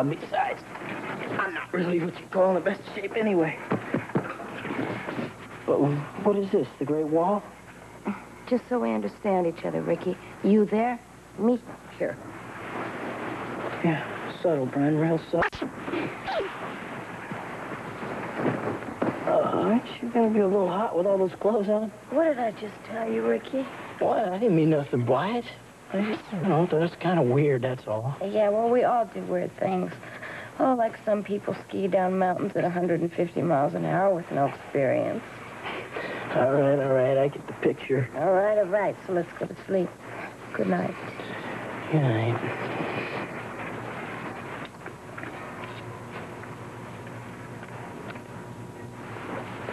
Besides, I'm not really what you call in the best shape anyway. But what is this, the Great Wall? Just so we understand each other, Ricky. You there, me here. Yeah, subtle, Brian, real subtle. Aren't you gonna be a little hot with all those clothes on? What did I just tell you, Ricky? What? I didn't mean nothing by it. I just, thought it's kind of weird, that's all. Yeah, well, we all do weird things. Oh, like some people ski down mountains at 150 miles an hour with no experience. All right, I get the picture. All right, so let's go to sleep. Good night. Good night.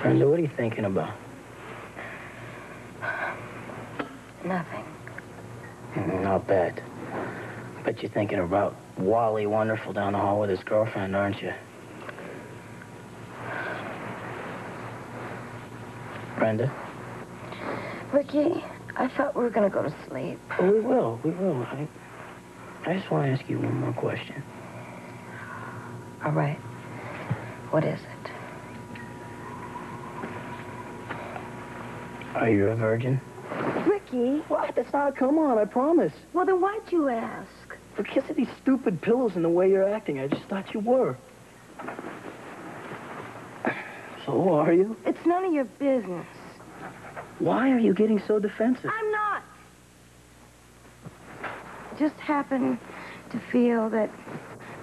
Brenda, what are you thinking about? Nothing. I'll bet. Bet you're thinking about Wally Wonderful down the hall with his girlfriend, aren't you? Brenda? Ricky, I thought we were going to go to sleep. Oh, we will. I just want to ask you one more question. All right. What is it? Are you a virgin? Ricky? What? That's not a come on, I promise. Well, then why'd you ask? Because of these stupid pillows and the way you're acting, I just thought you were. So are you? It's none of your business. Why are you getting so defensive? I'm not. Just happen to feel that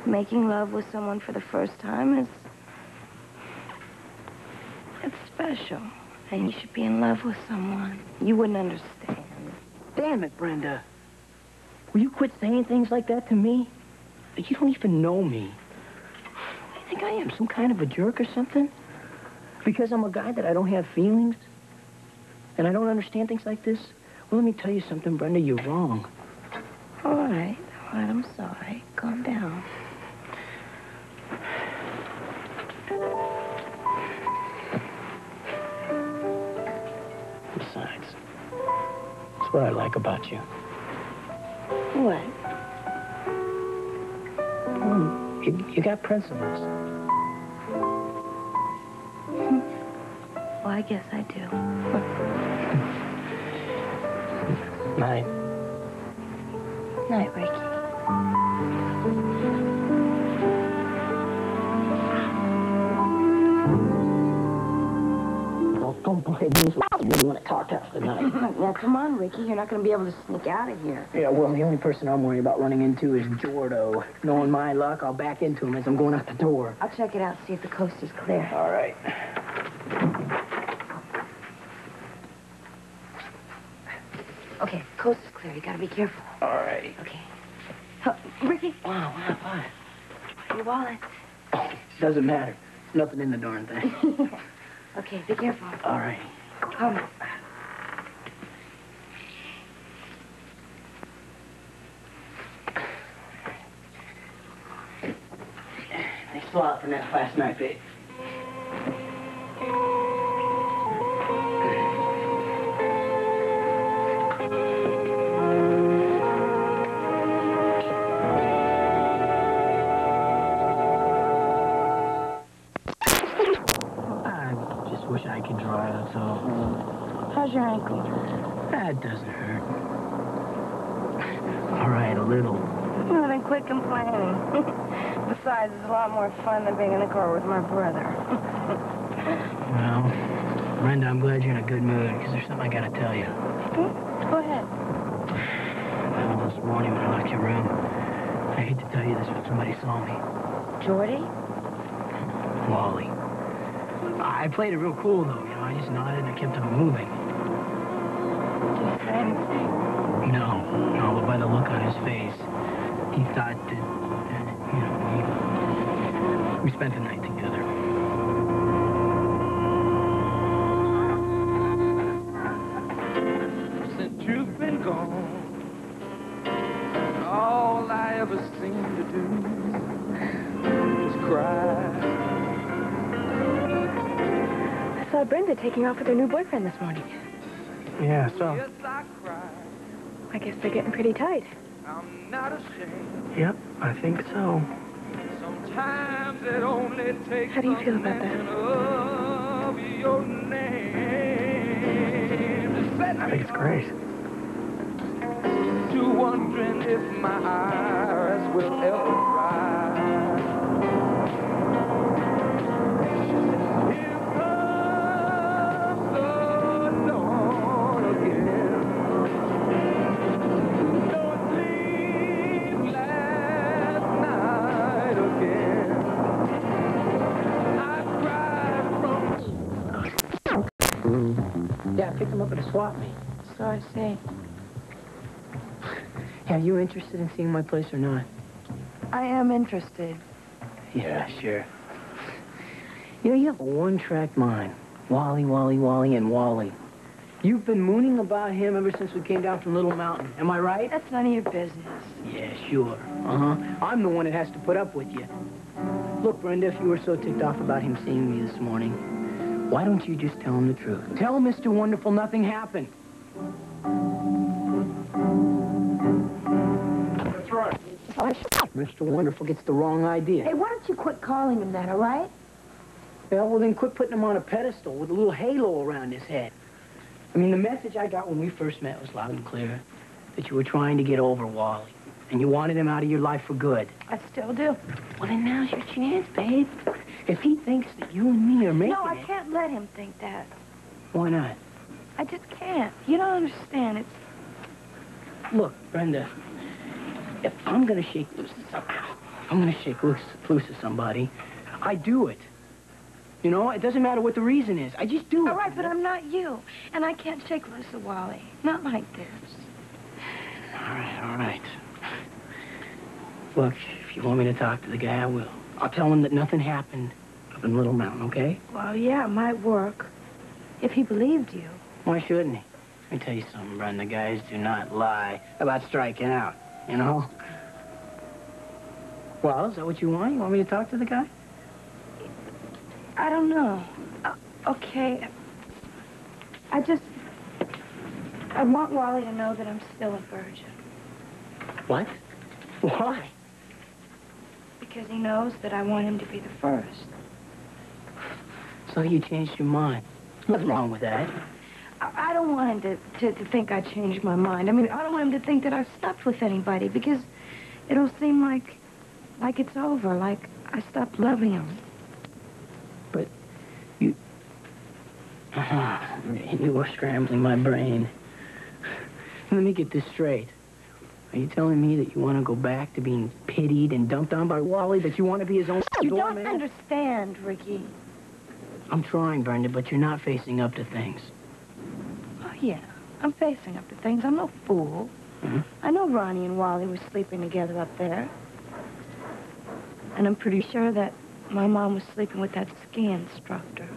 making love with someone for the first time it's special. And you should be in love with someone. You wouldn't understand. Damn it, Brenda. Will you quit saying things like that to me? You don't even know me. You think I am some kind of a jerk or something? Because I'm a guy that I don't have feelings? And I don't understand things like this? Well, let me tell you something, Brenda. You're wrong. All right, I'm sorry. Calm down. Besides, that's what I like about you. What? You got principles. Well, I guess I do. Night. Night, Ricky. Well, don't play these loud when you want to talk to us tonight. Now, come on, Ricky. You're not going to be able to sneak out of here. Yeah, well, the only person I'm worried about running into is Jordo. Knowing my luck, I'll back into him as I'm going out the door. I'll check it out, see if the coast is clear. All right. Okay, coast is clear. You got to be careful. All right. Okay. Ricky. Wow, what? Your wallet. Oh, doesn't matter. Nothing in the darn thing. Okay, be careful. All right. Come on. Thanks a lot for that last night, babe. Wish I could draw, that's all. How's your ankle? That doesn't hurt. All right, a little. Well, then quit complaining. Besides, it's a lot more fun than being in the car with my brother. Well, Brenda, I'm glad you're in a good mood, because there's something I gotta tell you. Go ahead. Well, this morning when I left your room, I hate to tell you this, but somebody saw me. Jordy? Wally. I played it real cool, though. You know, I just nodded and I kept on moving. Did you say anything? No, but by the look on his face, he thought that, you know, we spent the night together. Since you've been gone, all I ever seem to do is cry. I saw Brenda taking off with her new boyfriend this morning. Yeah, so. Yes, I cry. I guess they're getting pretty tight. I'm not ashamed. Yep, I think so. Sometimes it only takes How do you feel about that? mention of your name to set I think it's great. to wondering if my eyes will ever dry. Yeah, I picked him up at a swap meet. So I say. Are you interested in seeing my place or not? I am interested. Yeah, sure. You know, you have a one-track mind. Wally, Wally, Wally, and Wally. You've been mooning about him ever since we came down from Little Mountain. Am I right? That's none of your business. Yeah, sure. I'm the one that has to put up with you. Look, Brenda, if you were so ticked off about him seeing me this morning, why don't you just tell him the truth? Tell Mr. Wonderful nothing happened. That's right. Mr. Wonderful gets the wrong idea. Hey, why don't you quit calling him that, all right? Yeah, well, then quit putting him on a pedestal with a little halo around his head. I mean, the message I got when we first met was loud and clear, that you were trying to get over Wally, and you wanted him out of your life for good. I still do. Well, then now's your chance, babe. If he thinks that you and me are making No, I can't let him think that. Why not? I just can't. You don't understand. It's... Look, Brenda, if I'm going to shake loose of somebody, I do it. You know, it doesn't matter what the reason is. I just do it. All right, but I'm not you. And I can't shake loose of Wally. Not like this. All right. Look, if you want me to talk to the guy, I will. I'll tell him that nothing happened up in Little Mountain, okay? Well, yeah, it might work. If he believed you. Why shouldn't he? Let me tell you something, Brenda. Guys do not lie about striking out, you know? Well, is that what you want? You want me to talk to the guy? I don't know. Okay. I want Wally to know that I'm still a virgin. What? Why? Because he knows that I want him to be the first. So you changed your mind. Nothing wrong with that. I don't want him to think I changed my mind. I mean, I don't want him to think that I've slept with anybody because it'll seem like it's over, like I stopped loving him. But you were scrambling my brain. Let me get this straight. Are you telling me that you want to go back to being pitied and dumped on by Wally, that you want to be his own You doorman? don't understand, Ricky. I'm trying, Brenda, but you're not facing up to things. Oh, yeah. I'm facing up to things. I'm no fool. Mm-hmm. I know Ronnie and Wally were sleeping together up there. And I'm pretty sure that my mom was sleeping with that ski instructor.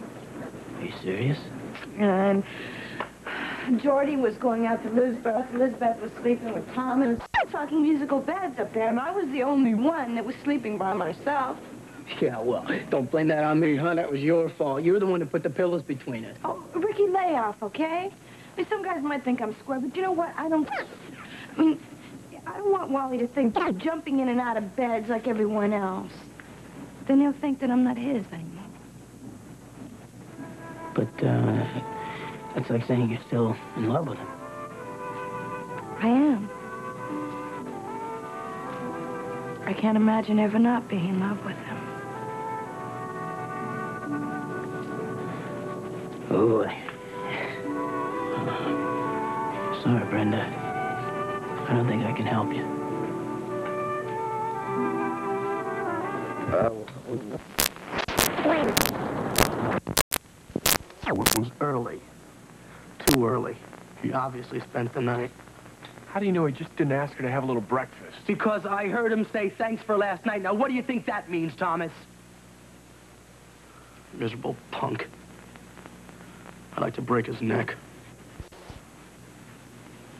Are you serious? And Jordy was going out to Lisbeth. Lisbeth was sleeping with Tom. And talking musical beds up there. And I was the only one that was sleeping by myself. Yeah, well, don't blame that on me, huh? That was your fault. You're the one that put the pillows between us. Oh, Ricky, lay off, okay? I mean, some guys might think I'm square, but you know what? I don't want Wally to think I'm jumping in and out of beds like everyone else. Then he'll think that I'm not his anymore. But, that's like saying you're still in love with him. I am. I can't imagine ever not being in love with him. Oh, sorry, Brenda. I don't think I can help you. It was early. Too early. She obviously spent the night. How do you know he just didn't ask her to have a little breakfast? Because I heard him say thanks for last night. Now, what do you think that means, Thomas? Miserable punk. I'd like to break his neck.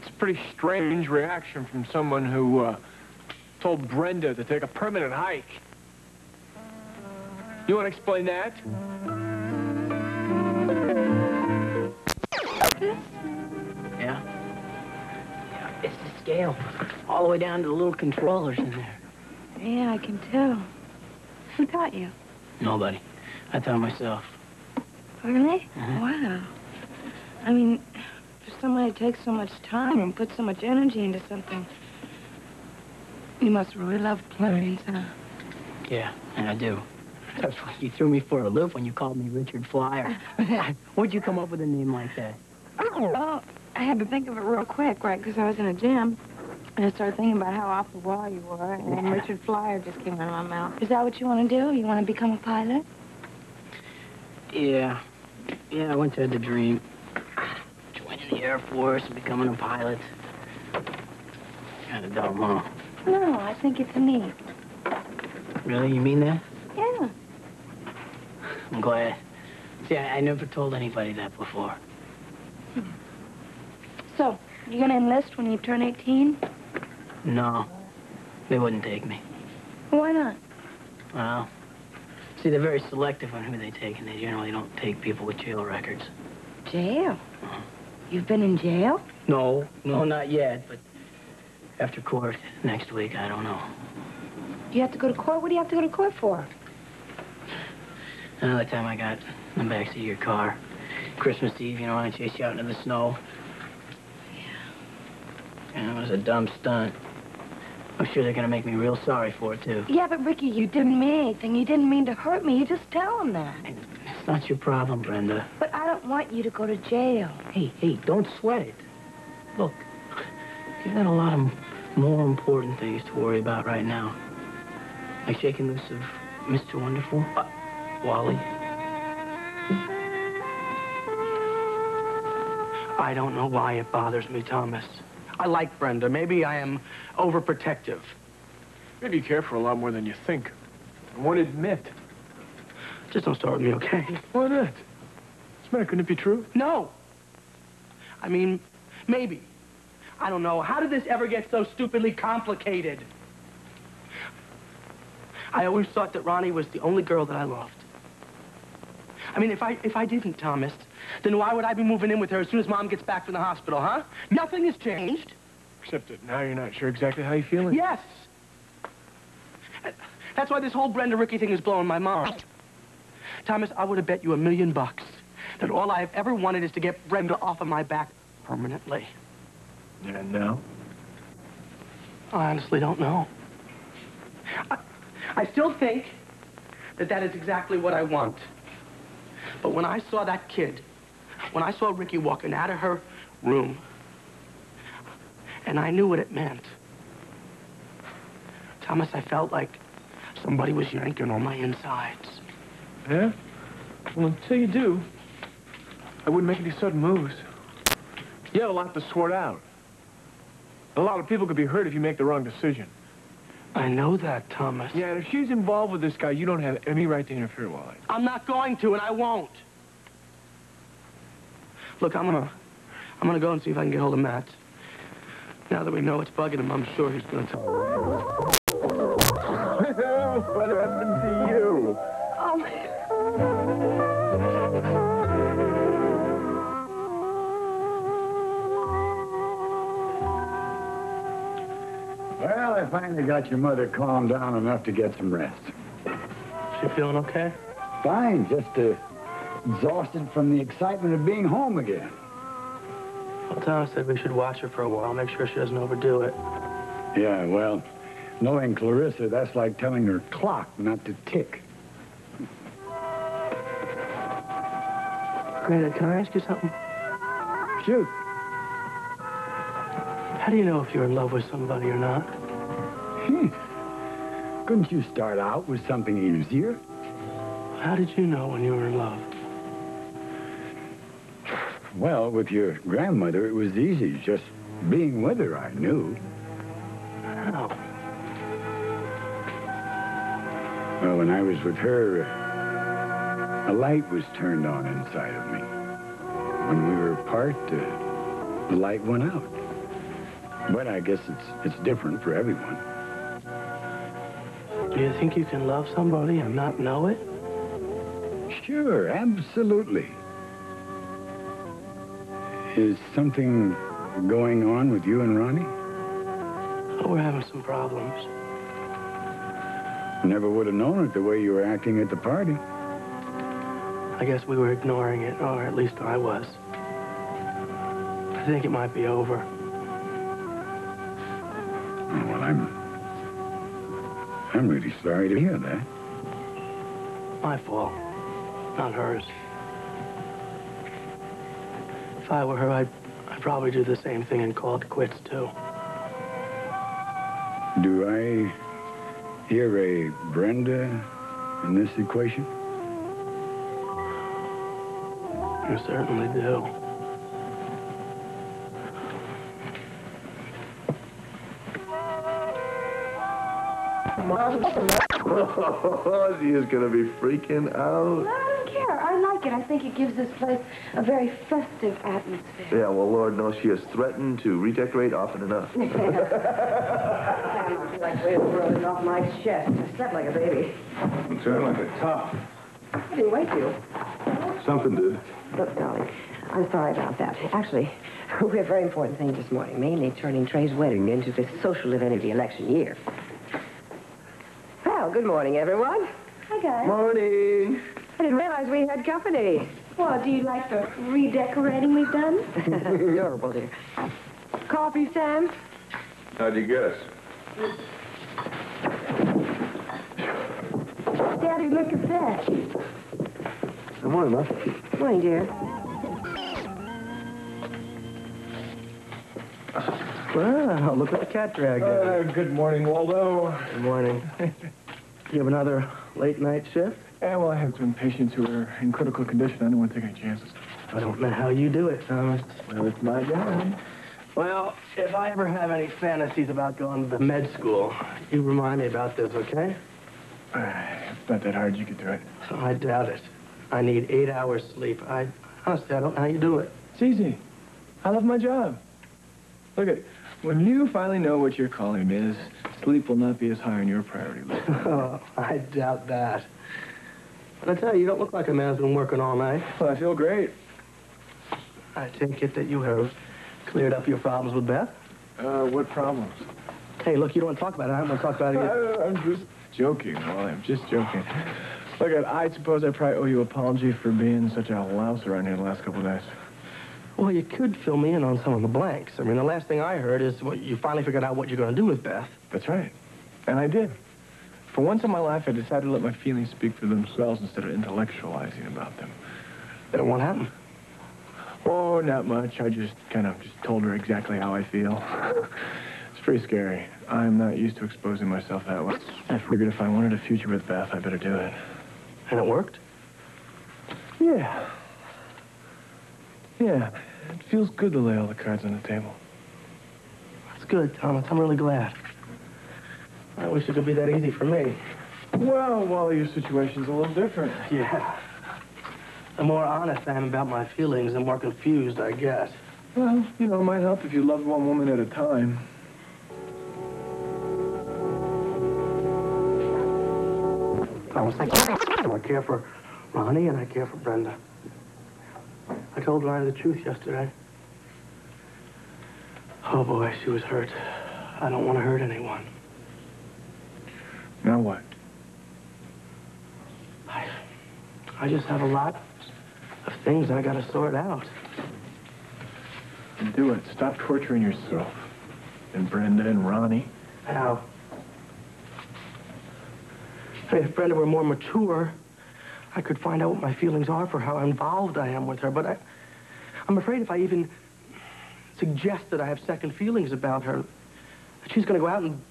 It's a pretty strange reaction from someone who told Brenda to take a permanent hike. You want to explain that? Yeah? It's the scale. All the way down to the little controllers in there. Yeah, I can tell. Who taught you? Nobody. I taught myself. Really? Mm-hmm. Wow. I mean, for someone who takes so much time and puts so much energy into something, you must really love planes, huh? Yeah, and I do. That's why you threw me for a loop when you called me Richard Flyer. Where'd you come up with a name like that? Oh, I had to think of it real quick, right? Because I was in a gym, and I started thinking about how off the wall you were, and then Richard Flyer just came out of my mouth. Is that what you want to do? You want to become a pilot? Yeah. Yeah, I once had the dream. Joining the Air Force and becoming a pilot. Kind of dumb, huh? No, I think it's neat. Really? You mean that? Yeah. I'm glad. See, I never told anybody that before. So, you gonna enlist when you turn 18? No, they wouldn't take me. Why not? Well, see, they're very selective on who they take, and they generally don't take people with jail records. Jail? You've been in jail? No, not yet, but after court next week, I don't know. You have to go to court? What do you have to go to court for? Another time I got in the backseat of your car. Christmas Eve, you know, I chased you out into the snow. Yeah, it was a dumb stunt. I'm sure they're gonna make me real sorry for it, too. Yeah, but Ricky, you didn't mean anything. You didn't mean to hurt me. You just tell them that. It's not your problem, Brenda. But I don't want you to go to jail. Hey, don't sweat it. Look, you've got a lot of more important things to worry about right now. Like shaking loose of Mr. Wonderful, Wally. I don't know why it bothers me, Thomas. I like Brenda. Maybe I am overprotective. Maybe you care for a lot more than you think. I won't admit. Just don't start with me, okay? Why not? This matter, couldn't it be true? No. I mean, maybe. I don't know. How did this ever get so stupidly complicated? I always thought that Ronnie was the only girl that I loved. I mean, if I didn't, Thomas, then why would I be moving in with her as soon as Mom gets back from the hospital, huh? Nothing has changed. Except that now you're not sure exactly how you're feeling. Yes. That's why this whole Brenda Ricky thing is blowing my mind. Thomas, I would have bet you $1 million that all I've ever wanted is to get Brenda off of my back permanently. And now? I honestly don't know. I still think that is exactly what I want. But when I saw that kid, when I saw Ricky walking out of her room, and I knew what it meant, Thomas, I felt like somebody was yanking on my insides. Yeah? Well, until you do, I wouldn't make any sudden moves. You have a lot to sort out. A lot of people could be hurt if you make the wrong decision. I know that, Thomas. Yeah, and if she's involved with this guy, you don't have any right to interfere, Wally. I'm not going to, and I won't. Look, I'm gonna go and see if I can get hold of Matt. Now that we know it's bugging him, I'm sure he's gonna tell her. What happened to you? Well, I finally got your mother calmed down enough to get some rest. She feeling okay? Fine, just exhausted from the excitement of being home again. Well, Thomas said we should watch her for a while, make sure she doesn't overdo it. Yeah, well, knowing Clarissa, that's like telling her clock not to tick. Granted, can I ask you something? Shoot. How do you know if you're in love with somebody or not? Couldn't you start out with something easier? How did you know when you were in love? Well, with your grandmother, it was easy. Just being with her, I knew. How? Well, when I was with her, a light was turned on inside of me. When we were apart, the light went out. But I guess it's different for everyone. Do you think you can love somebody and not know it? Sure, absolutely. Is something going on with you and Ronnie? Oh, we're having some problems. Never would have known it the way you were acting at the party. I guess we were ignoring it, or at least I was. I think it might be over. Oh, well, I'm really sorry to hear that. My fault, not hers. If I were her, I'd probably do the same thing and call it quits, too. Do I hear a Brenda in this equation? You certainly do. Oh, she is going to be freaking out. I don't care. I like like it. I think it gives this place a very festive atmosphere. Yeah, well, Lord knows she has threatened to redecorate often enough. I feel like weight rolling off my chest. I slept like a baby. You sound like a top. I didn't wake you. Something did. Look, darling, I'm sorry about that. Actually, we have very important things this morning, mainly turning Trey's wedding into the social event of the election year. Well, good morning, everyone. Hi, guys. Morning. I didn't realize we had company. Well, do you like the redecorating we've done? Adorable, dear. Coffee, Sam? How'd you guess? Daddy, look at that. Good morning, Ma. Morning, dear. Well, look at the cat drag there. Good morning, Waldo. Good morning. You have another late night shift? Yeah, well, I have some patients who are in critical condition. I don't want to take any chances. I don't know how you do it, Thomas. Well, it's my job. Well, if I ever have any fantasies about going to med school, you remind me about this, okay? It's not that hard. You could do it. I doubt it. I need 8 hours sleep. Honestly, I don't know how you do it. It's easy. I love my job. Look at it. When you finally know what your calling is, sleep will not be as high on your priority list. Oh, I doubt that. But I tell you, you don't look like a man who's been working all night. Well, I feel great. I take it that you have cleared up your problems with Beth? What problems? Hey, look, you don't want to talk about it. I don't want to talk about it either. I'm just joking, Wally. I'm just joking. Look, I suppose I probably owe you an apology for being such a louse around here the last couple of days. Well, you could fill me in on some of the blanks. I mean, the last thing I heard is you finally figured out what you're going to do with Beth. That's right. And I did. For once in my life, I decided to let my feelings speak for themselves instead of intellectualizing about them. Then what happened? Oh, not much. I just told her exactly how I feel. It's pretty scary. I'm not used to exposing myself that way. I figured if I wanted a future with Beth, I better do it. And it worked? Yeah. Yeah. It feels good to lay all the cards on the table. That's good, Thomas. I'm really glad. I wish it could be that easy for me. Well, Wally, your situation's a little different. Yeah. The more honest I am about my feelings, the more confused I get. Well, it might help if you loved one woman at a time. Thomas, I care for Ronnie and I care for Brenda. I told Ronnie the truth yesterday. Oh, boy, she was hurt. I don't want to hurt anyone. Now what? I just have a lot of things I got to sort out. Do it. Stop torturing yourself. And Brenda and Ronnie. How? I mean, if Brenda were more mature, I could find out what my feelings are for how involved I am with her. But I'm afraid if I even suggest that I have second feelings about her, she's going to go out and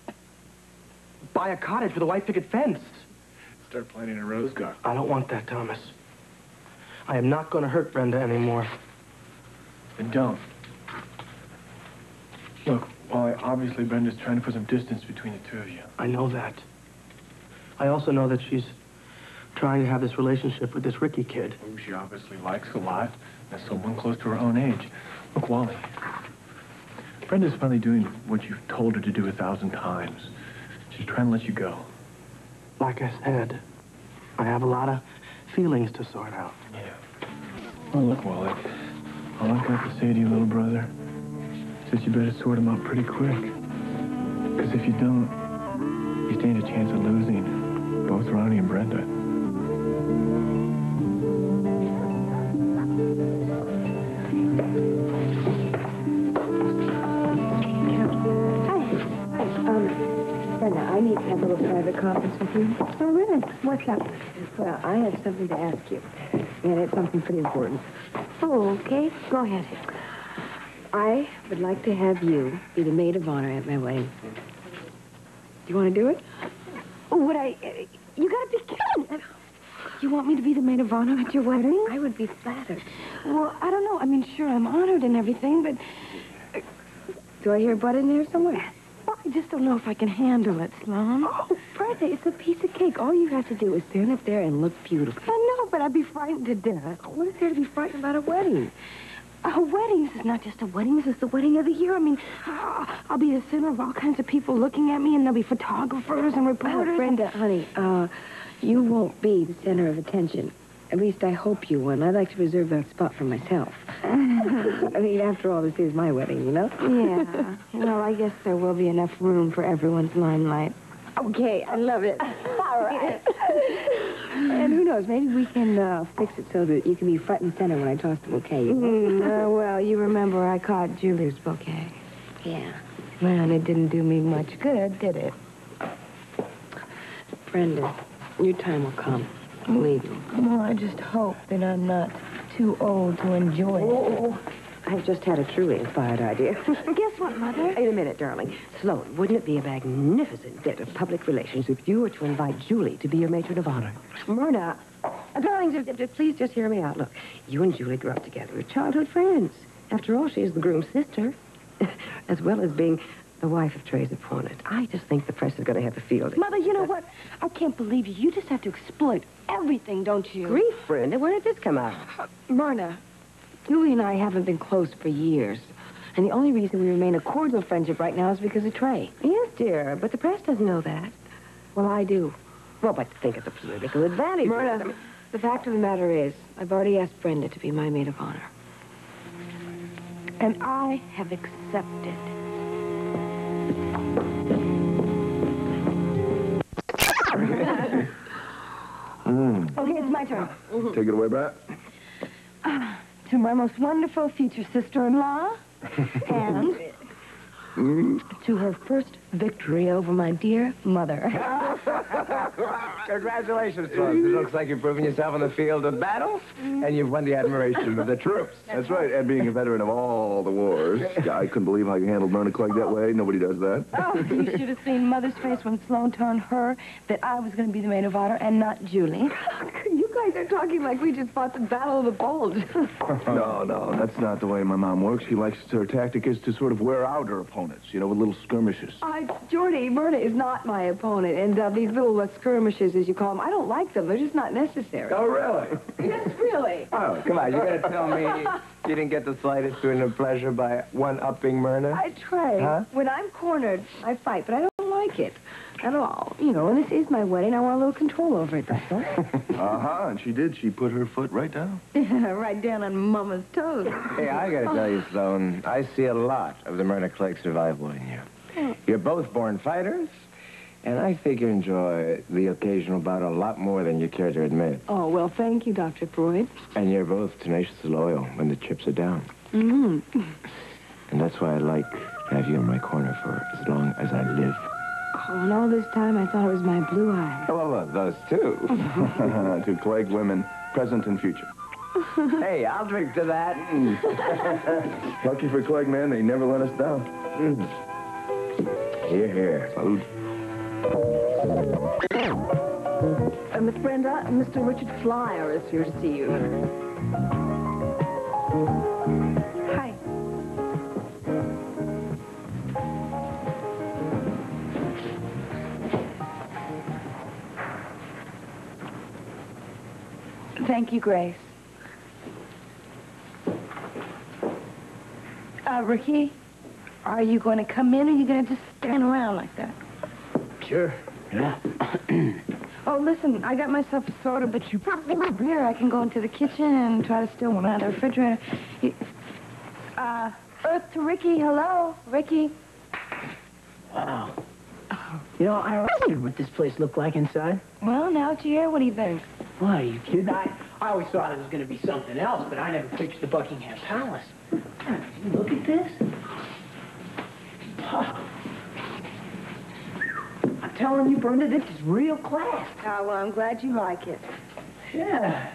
buy a cottage with a white picket fence. Start planting a rose garden. I don't want that, Thomas. I am not going to hurt Brenda anymore. Then don't. Look, Wally, obviously Brenda's trying to put some distance between the two of you. I know that. I also know that she's trying to have this relationship with this Ricky kid. Who she obviously likes a lot. As someone close to her own age. Look, Wally. Brenda's finally doing what you've told her to do 1,000 times. She's trying to let you go. Like I said, I have a lot of feelings to sort out. Yeah. Well, look, Wally. All I've got to say to you, little brother, is that you better sort them out pretty quick. Because if you don't, you stand a chance of losing both Ronnie and Brenda. Brenda, I need to have a little private conference with you. Oh, really? What's up? Well, I have something to ask you. And it's something pretty important. Oh, okay. Go ahead. I would like to have you be the maid of honor at my wedding. Do you want to do it? Would I... you gotta be kidding. You want me to be the maid of honor at your wedding? I would be flattered. Well, I don't know. I mean, sure, I'm honored and everything, but... Do I hear a butt in there somewhere? Well, I just don't know if I can handle it, Sloan. Oh, Brenda, it's a piece of cake. All you have to do is stand up there and look beautiful. I know, but I'd be frightened to death. What is there to be frightened about a wedding? A wedding? This is not just a wedding. This is the wedding of the year. I mean, I'll be the center of all kinds of people looking at me, and there'll be photographers and reporters. Brenda, honey, you won't be the center of attention. At least I hope you won't. I'd like to reserve that spot for myself. I mean, after all, this is my wedding, you know? Yeah. Well, I guess there will be enough room for everyone's limelight. Okay, I love it. All right. And who knows, maybe we can fix it so that you can be front and center when I toss the bouquet. Well, you remember I caught Julie's bouquet. Yeah. Well, it didn't do me much good, did it? Brenda, your time will come. Believe me. Well, I just hope that I'm not too old to enjoy it. I've just had a truly inspired idea. Guess what, Mother? Wait a minute, darling. Sloan, wouldn't it be a magnificent bit of public relations if you were to invite Julie to be your matron of honor? Myrna, darling, please just hear me out. Look, you and Julie grew up together as childhood friends. After all, she's the groom's sister, as well as being the wife of Trey's opponent. I just think the press is going to have a field. Mother, you know what? I can't believe you. You just have to exploit everything, don't you? Grief, Brenda. Where did this come out? Myrna, Julie and I haven't been close for years. And the only reason we remain a cordial friendship right now is because of Trey. Yes, dear, but the press doesn't know that. Well, I do. Well, but think of the political advantage. Myrna, the fact of the matter is, I've already asked Brenda to be my maid of honor. And I have accepted. Okay, it's my turn. Take it away, Brat. To my most wonderful future sister-in-law, and to her first victory over my dear mother. Congratulations, folks. It looks like you're proving yourself on the field of battle, and you've won the admiration of the troops. That's right, and being a veteran of all the wars. I couldn't believe how you handled Myrna Clegg that way. Nobody does that. Oh, you should have seen Mother's face when Sloan told her that I was going to be the maid of honor and not Julie. You guys are talking like we just fought the Battle of the Bulge. No, that's not the way my mom works. She likes her tactic is to sort of wear out her opponents, you know, with little skirmishes. Jordy, Myrna is not my opponent, and these little skirmishes, as you call them, I don't like them. They're just not necessary. Oh, really? Yes, really. Oh, come on. You're going to tell me you didn't get the slightest feeling of pleasure by one-upping Myrna? Trey, when I'm cornered, I fight, but I don't like it at all. You know, and this is my wedding. I want a little control over it, that's all. And she did. She put her foot right down. Yeah, right down on Mama's toes. Hey, I got to tell you, Sloan, I see a lot of the Myrna Clegg survival in you. You're both born fighters, and I think you enjoy the occasional bout a lot more than you care to admit. Oh, well, thank you, Dr. Freud. And you're both tenaciously loyal when the chips are down. Mm-hmm. And that's why I like to have you in my corner for as long as I live. Oh, and all this time I thought it was my blue eyes. Oh, well, those two. To Clegg women, present and future. Hey, I'll drink to that. Lucky for Clegg, man, they never let us down. Here, here. Salud. Miss Brenda, Mr. Richard Flyer is here to see you. Hi. Thank you, Grace. Ricky, are you going to come in, or are you going to just stand around like that? Sure. Yeah. Oh, listen, I got myself a soda, but you probably want beer. I can go into the kitchen and try to steal one out of the refrigerator. Earth to Ricky. Hello, Ricky. Wow. You know, I wondered what this place looked like inside. Well, now that you're here, what do you think? What, are you kidding? I always thought it was going to be something else, but I never pictured the Buckingham Palace. Look at this. I'm telling you, Brenda, this is real class. Oh, well, I'm glad you like it. Yeah.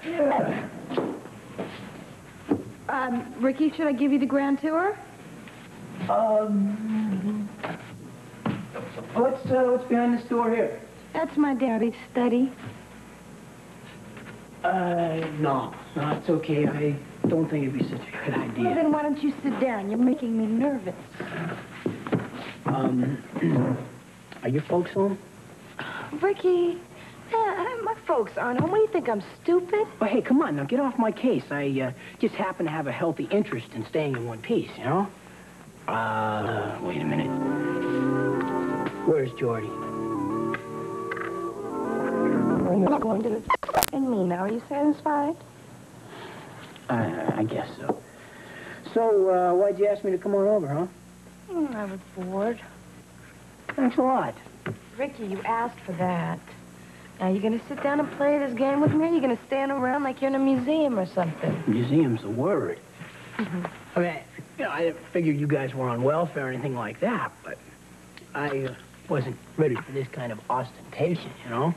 Ricky, should I give you the grand tour? What's behind this door here? That's my daddy's study. No, it's okay. I don't think it'd be such a good idea. Well, then why don't you sit down? You're making me nervous. Are your folks home? Ricky, my folks aren't home. What do you think, I'm stupid? Oh, hey, come on, now, get off my case. I just happen to have a healthy interest in staying in one piece, you know? Wait a minute. Where's Jordy? We're not going to the... And me now, are you satisfied? I guess so. So, why'd you ask me to come on over, huh? I was bored. Thanks a lot. Ricky, you asked for that. Now, you gonna sit down and play this game with me, or you gonna stand around like you're in a museum or something? Museum's the word. I mean, you know, I didn't figure you guys were on welfare or anything like that, but I wasn't ready for this kind of ostentation, you know?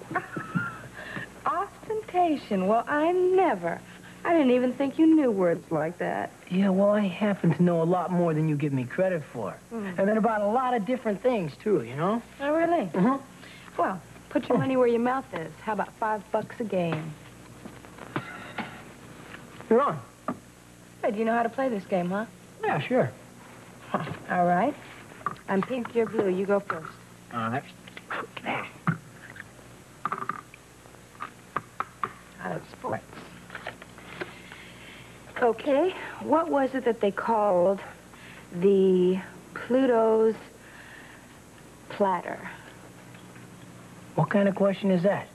Ostentation? Well, I never. I didn't even think you knew words like that. Yeah, well, I happen to know a lot more than you give me credit for. And then about a lot of different things, too, you know? Oh, really? Mm-hmm. Well, put your money where your mouth is. How about $5 a game? You're on. Hey, do you know how to play this game, huh? Yeah, sure. All right. I'm pink, you're blue. You go first. All right. Out of sports. Okay, what was it that they called the Pluto's platter? What kind of question is that?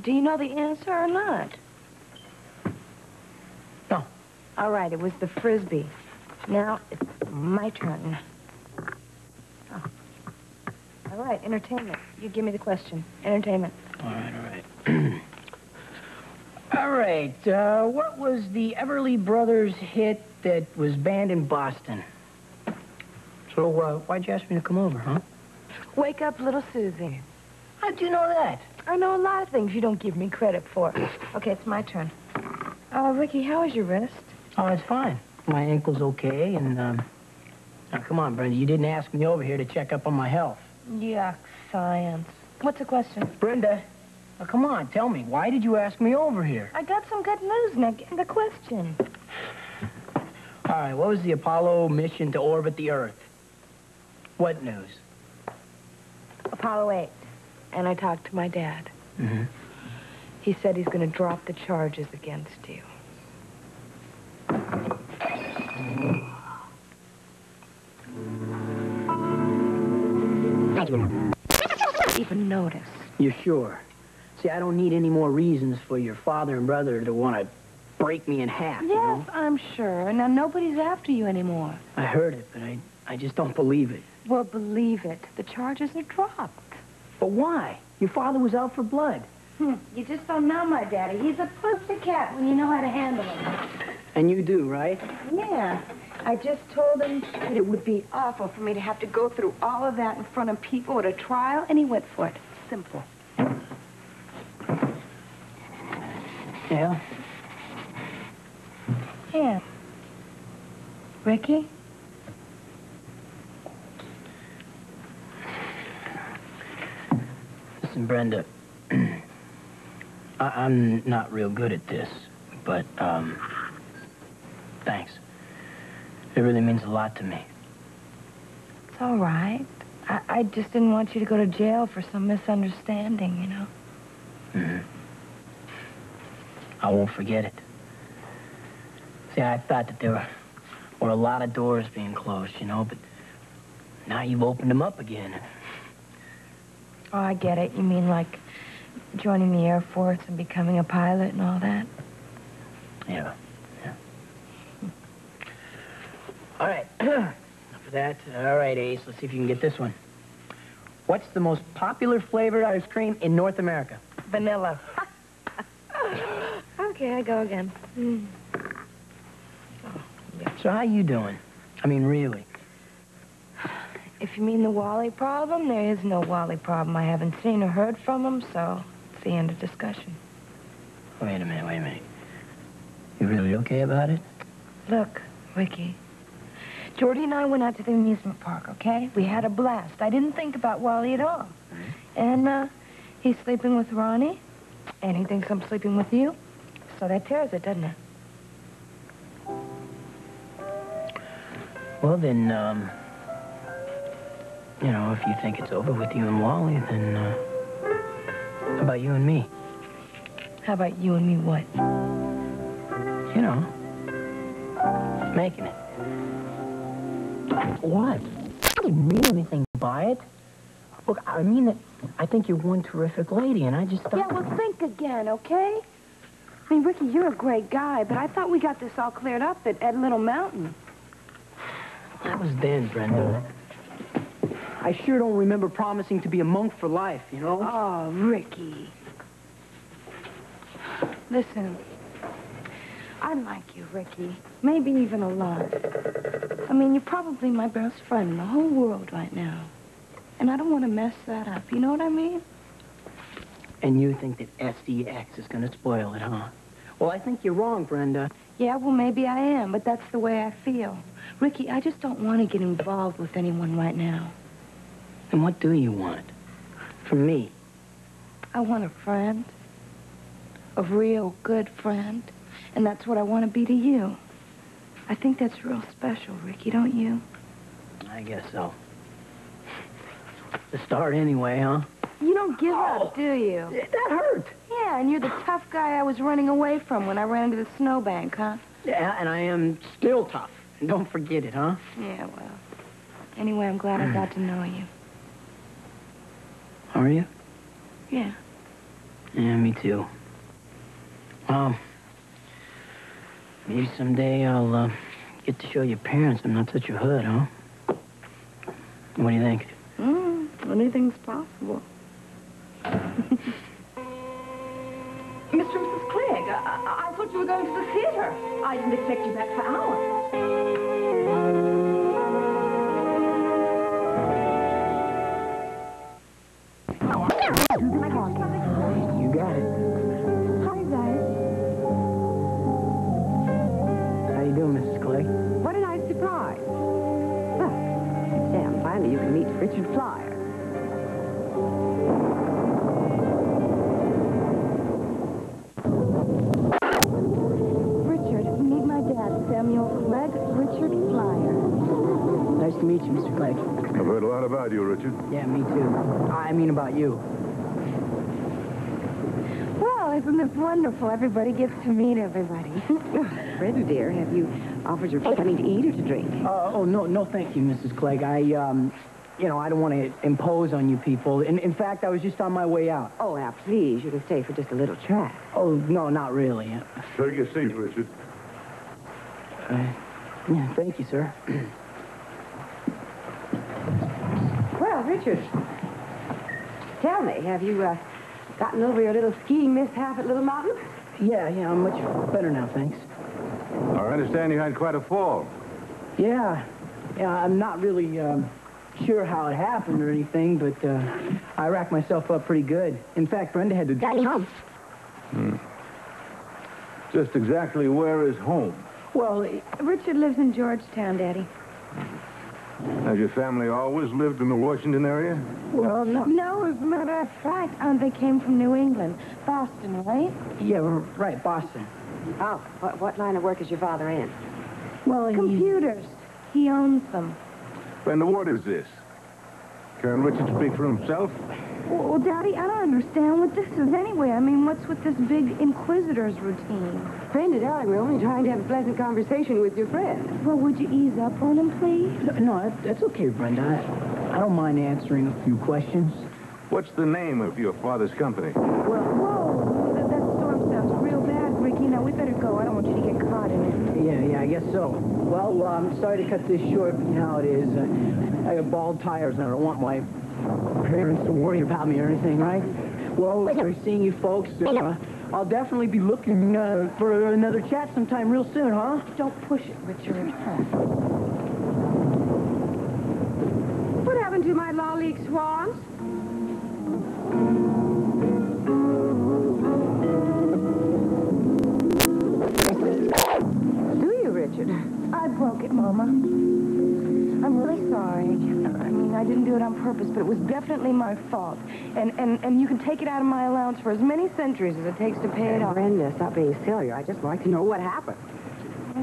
Do you know the answer or not? No. All right, it was the Frisbee. Now, it's my turn. Oh. All right, entertainment. You give me the question. Entertainment. All right. All right, what was the Everly Brothers hit that was banned in Boston? So, why'd you ask me to come over, huh? Wake up, little Susie. How'd you know that? I know a lot of things you don't give me credit for. Okay, it's my turn. Ricky, how is your wrist? Oh, it's fine. My ankle's okay, and, now, come on, Brenda, you didn't ask me over here to check up on my health. Yuck, science. What's the question? Brenda, now, come on, tell me, why did you ask me over here? I got some good news, now get the question. All right, what was the Apollo mission to orbit the Earth? What news? Apollo 8. And I talked to my dad. Mm-hmm. He said he's going to drop the charges against you. I didn't even notice. You sure? See, I don't need any more reasons for your father and brother to want to break me in half. Yes, you know? I'm sure. Now, nobody's after you anymore. I heard it, but I just don't believe it. Well, believe it. The charges are dropped. But why? Your father was out for blood. You just don't know my daddy. He's a pussycat when you know how to handle him. And you do, right? Yeah. I just told him that it would be awful for me to have to go through all of that in front of people at a trial, and he went for it. Simple. Yeah? Yeah. Ricky? Listen, Brenda, I'm not real good at this, but, thanks. It really means a lot to me. It's all right. I just didn't want you to go to jail for some misunderstanding, you know? Mm-hmm. I won't forget it. See, I thought that there were a lot of doors being closed, you know, but now you've opened them up again. Oh, I get it. You mean like joining the Air Force and becoming a pilot and all that? Yeah. All right. Enough of that. All right, Ace, let's see if you can get this one. What's the most popular flavored ice cream in North America? Vanilla. Okay, I go again. So how you doing? I mean, really? If you mean the Wally problem, there is no Wally problem. I haven't seen or heard from him, so it's the end of discussion. Wait a minute. You really okay about it? Look, Ricky, Jordy and I went out to the amusement park, okay? We had a blast. I didn't think about Wally at all. And, he's sleeping with Ronnie, and he thinks I'm sleeping with you. So that tears it, doesn't it? Well, then, you know, if you think it's over with you and Wally, then, how about you and me? How about you and me what? You know, making it. What? I didn't mean anything by it. Look, I mean that I think you're one terrific lady, and I just thought... Yeah, well, think again, okay? I mean, Ricky, you're a great guy, but I thought we got this all cleared up at Little Mountain. That was then, Brenda. I sure don't remember promising to be a monk for life, you know? Oh, Ricky. Listen, I like you, Ricky. Maybe even a lot. I mean, you're probably my best friend in the whole world right now. And I don't want to mess that up. You know what I mean? And you think that SEX is going to spoil it, huh? Well, I think you're wrong, Brenda. Yeah, well, maybe I am, but that's the way I feel. Ricky, I just don't want to get involved with anyone right now. And what do you want? From me? I want a friend. A real good friend. And that's what I want to be to you. I think that's real special, Ricky, don't you? I guess so. To start anyway, huh? You don't give up, do you? That hurt. Yeah, and you're the tough guy I was running away from when I ran into the snowbank, huh? Yeah, and I am still tough. And don't forget it, huh? Yeah, well. Anyway, I'm glad I got to know you. Are you? Yeah. Yeah, me too. Well, maybe someday I'll get to show your parents I'm not such a hood, huh? What do you think? Anything's possible. Mr. and Mrs. Clegg, I thought you were going to the theater. I didn't expect you back for hours. You got it. Hi, guys. How you doing, Mrs. Clegg? What a nice surprise. Well, Sam, finally you can meet Richard Flyer. Richard, meet my dad, Samuel Clegg, Richard Flyer. Nice to meet you, Mr. Clegg. I've heard a lot about you, Richard. Yeah, me too. I mean about you. Well, isn't it wonderful? Everybody gets to meet everybody. Brenda, dear, have you offered your friend something to eat or to drink? No, thank you, Mrs. Clegg. You know, I don't want to impose on you people. In fact, I was just on my way out. Oh, now, please, you can stay for just a little chat. Oh, no, not really. Take your seat, Richard. Yeah, thank you, sir. Well, Richard, tell me, have you gotten over your little skiing mishap at Little Mountain? Yeah, I'm much better now, thanks. I understand you had quite a fall. Yeah, I'm not really sure how it happened or anything, but I racked myself up pretty good. In fact, Brenda had to drive me home. Just exactly where is home? Well, Richard lives in Georgetown, Daddy. Has your family always lived in the Washington area? well, no. No, as a matter of fact, they came from New England. Boston, right? Yeah, right, Boston. Oh, what line of work is your father in? Well, Computers. He owns them. Brenda, what is this? Can Richard speak for himself? Well, Daddy, I don't understand what this is anyway. I mean, what's with this big inquisitor's routine? Brenda, darling, we're only trying to have a pleasant conversation with your friend. Well, would you ease up on him, please? No, that's okay, Brenda. I don't mind answering a few questions. What's the name of your father's company? Whoa, that storm sounds real bad, Ricky. Now, we better go. I don't want you to get caught in it. Yeah, I guess so. Well, I'm sorry to cut this short, but you know how it is. I have bald tires, and I don't want my parents to worry about me or anything, right? Well, nice seeing you folks. I'll definitely be looking for another chat sometime real soon, huh? Don't push it, Richard. What happened to my lolly swans? Do you, Richard? I broke it, Mama. I'm really sorry. I mean, I didn't do it on purpose, but it was definitely my fault. And you can take it out of my allowance for as many centuries as it takes to pay it off. Brenda, stop being silly. I'd just like to know what happened.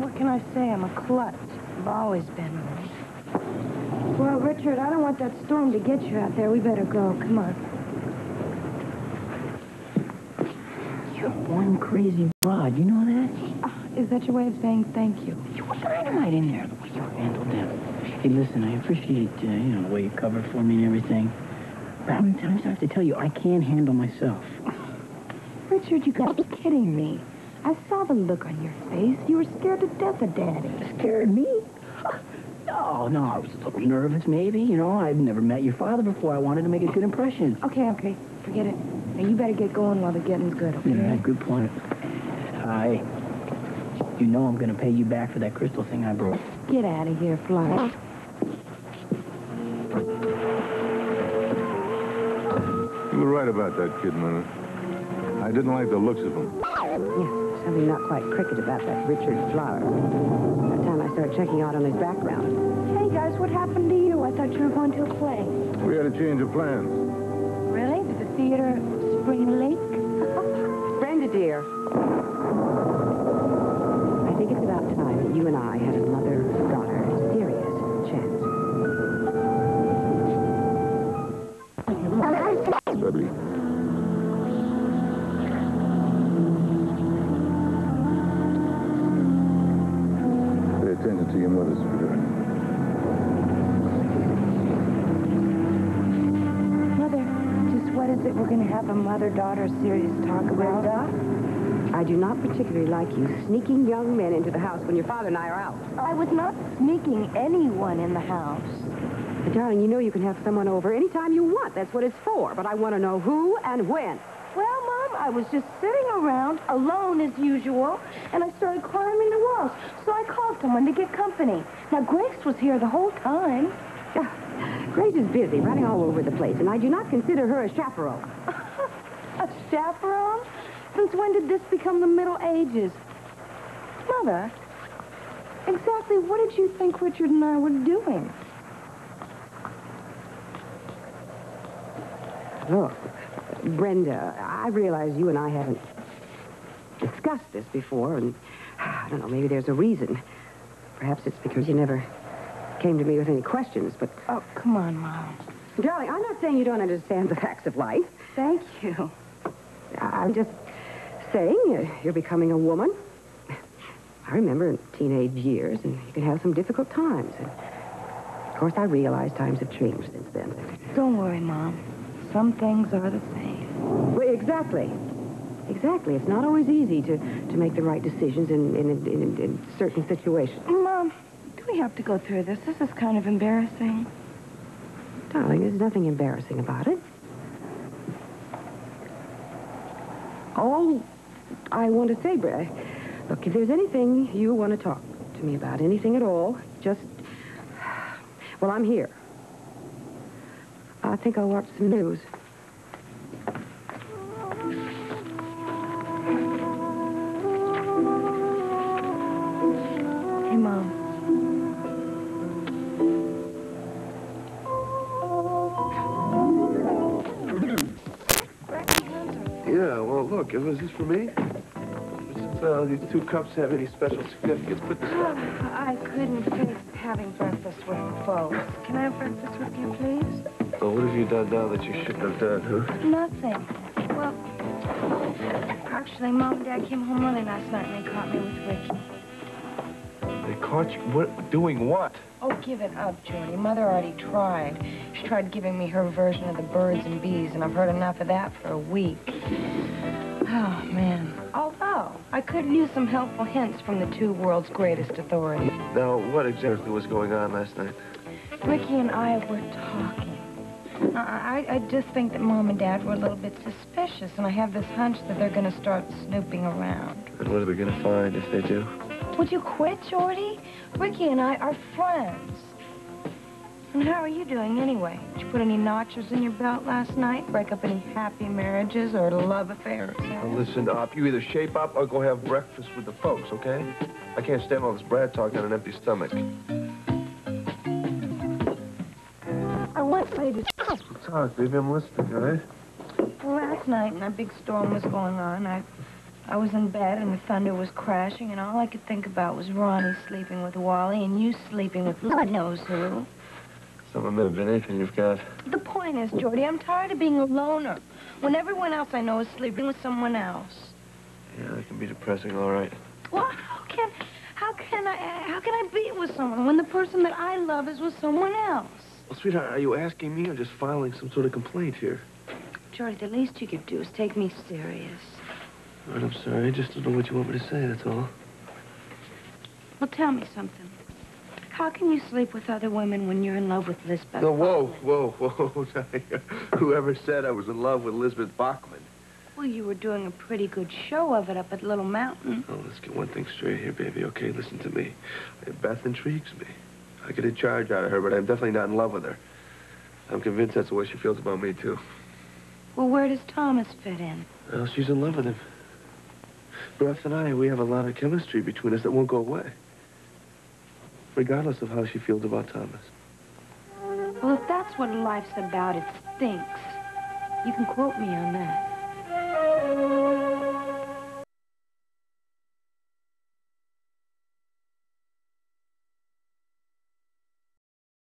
What can I say? I'm a klutz. I've always been one. Well, Richard, I don't want that storm to get you out there. We better go. Come on. You're one crazy broad. You know that? Is that your way of saying thank you? You were dynamite in there, the way you handled them. Hey, listen, I appreciate, the way you covered for me and everything. But how many times do I have to tell you I can't handle myself? Richard, you gotta be kidding me. I saw the look on your face. You were scared to death of Daddy. Scared me? No, I was a little nervous, maybe. You know, I'd never met your father before. I wanted to make a good impression. Okay. Forget it. Now, you better get going while the getting's good, okay? Yeah, good point. You know I'm gonna pay you back for that crystal thing I broke. Get out of here, Fly. You were right about that kid, Mona. I didn't like the looks of him. Yes, something not quite cricket about that Richard Flower. That time I started checking out on his background. Hey, guys, what happened to you? I thought you were going to a play. We had a change of plans. Really? To the theater Spring Lake? Brenda, dear. I think it's about time that you and I had a mother-daughter serious chance. Dudley. Pay attention to your mother, sweetheart. Mother, just what is it we're going to have a mother-daughter serious talk about? Brenda, I do not particularly like you sneaking young men into the house when your father and I are out. I was not sneaking anyone in the house. But, darling, you know you can have someone over anytime you want. That's what it's for. But I want to know who and when. Well, Mom, I was just sitting around, alone as usual, and I started climbing the walls. So I called someone to get company. Now, Grace was here the whole time. Grace is busy running all over the place, and I do not consider her a chaperone. A chaperone? Since when did this become the Middle Ages? Mother, exactly what did you think Richard and I were doing? Look, Brenda, I realize you and I haven't discussed this before, and I don't know, maybe there's a reason. Perhaps it's because you never came to me with any questions, but... Oh, come on, Mom. Darling, I'm not saying you don't understand the facts of life. Thank you. I'm just saying you're becoming a woman. I remember in teenage years, and you can have some difficult times. And of course, I realize times have changed since then. Don't worry, Mom. Some things are the same. Well, exactly. Exactly. It's not always easy to make the right decisions in certain situations. Mom, do we have to go through this? This is kind of embarrassing. Darling, there's nothing embarrassing about it. All I want to say, look, if there's anything you want to talk to me about, anything at all, just... Well, I'm here. I think I'll watch some news. Hey, Mom. Yeah, well, look, is this for me? These 2 cups have any special significance? Put this down. I couldn't face having breakfast with the folks. Can I have breakfast with you, please? Well, what have you done now that you shouldn't have done, huh? Nothing. Well, actually, Mom and Dad came home early last night and they caught me with Ricky. They caught you? What? Doing what? Oh, give it up, Jordy. Mother already tried. She tried giving me her version of the birds and bees, and I've heard enough of that for a week. Oh, man. Although, I could use some helpful hints from the 2 world's greatest authorities. Now, what exactly was going on last night? Ricky and I were talking. I just think that Mom and Dad were a little bit suspicious, and I have this hunch that they're going to start snooping around. And what are we going to find if they do? Would you quit, Jordy? Ricky and I are friends. And how are you doing anyway? Did you put any notches in your belt last night? Break up any happy marriages or love affairs? Now, listen up. You either shape up or go have breakfast with the folks, okay? I can't stand all this Brad talk on an empty stomach. I want to Talk, baby. I'm listening, all right? Well, last night, when that big storm was going on, I was in bed and the thunder was crashing, and all I could think about was Ronnie sleeping with Wally and you sleeping with Lord knows who. Some of them have been anything you've got. The point is, Jordy, I'm tired of being a loner when everyone else I know is sleeping with someone else. Yeah, that can be depressing, all right. Well, how can I be with someone when the person that I love is with someone else? Well, sweetheart, are you asking me or just filing some sort of complaint here? Jordy, the least you could do is take me serious. All right, I'm sorry. I just don't know what you want me to say, that's all. Well, tell me something. How can you sleep with other women when you're in love with Lisbeth? No, whoa. Whoever said I was in love with Elizabeth Bachman? Well, you were doing a pretty good show of it up at Little Mountain. Oh, let's get one thing straight here, baby, okay? Listen to me. Beth intrigues me. I get a charge out of her, but I'm definitely not in love with her. I'm convinced that's the way she feels about me, too. Well, where does Thomas fit in? Well, she's in love with him. Beth and I, we have a lot of chemistry between us that won't go away. Regardless of how she feels about Thomas. Well, if that's what life's about, it stinks. You can quote me on that.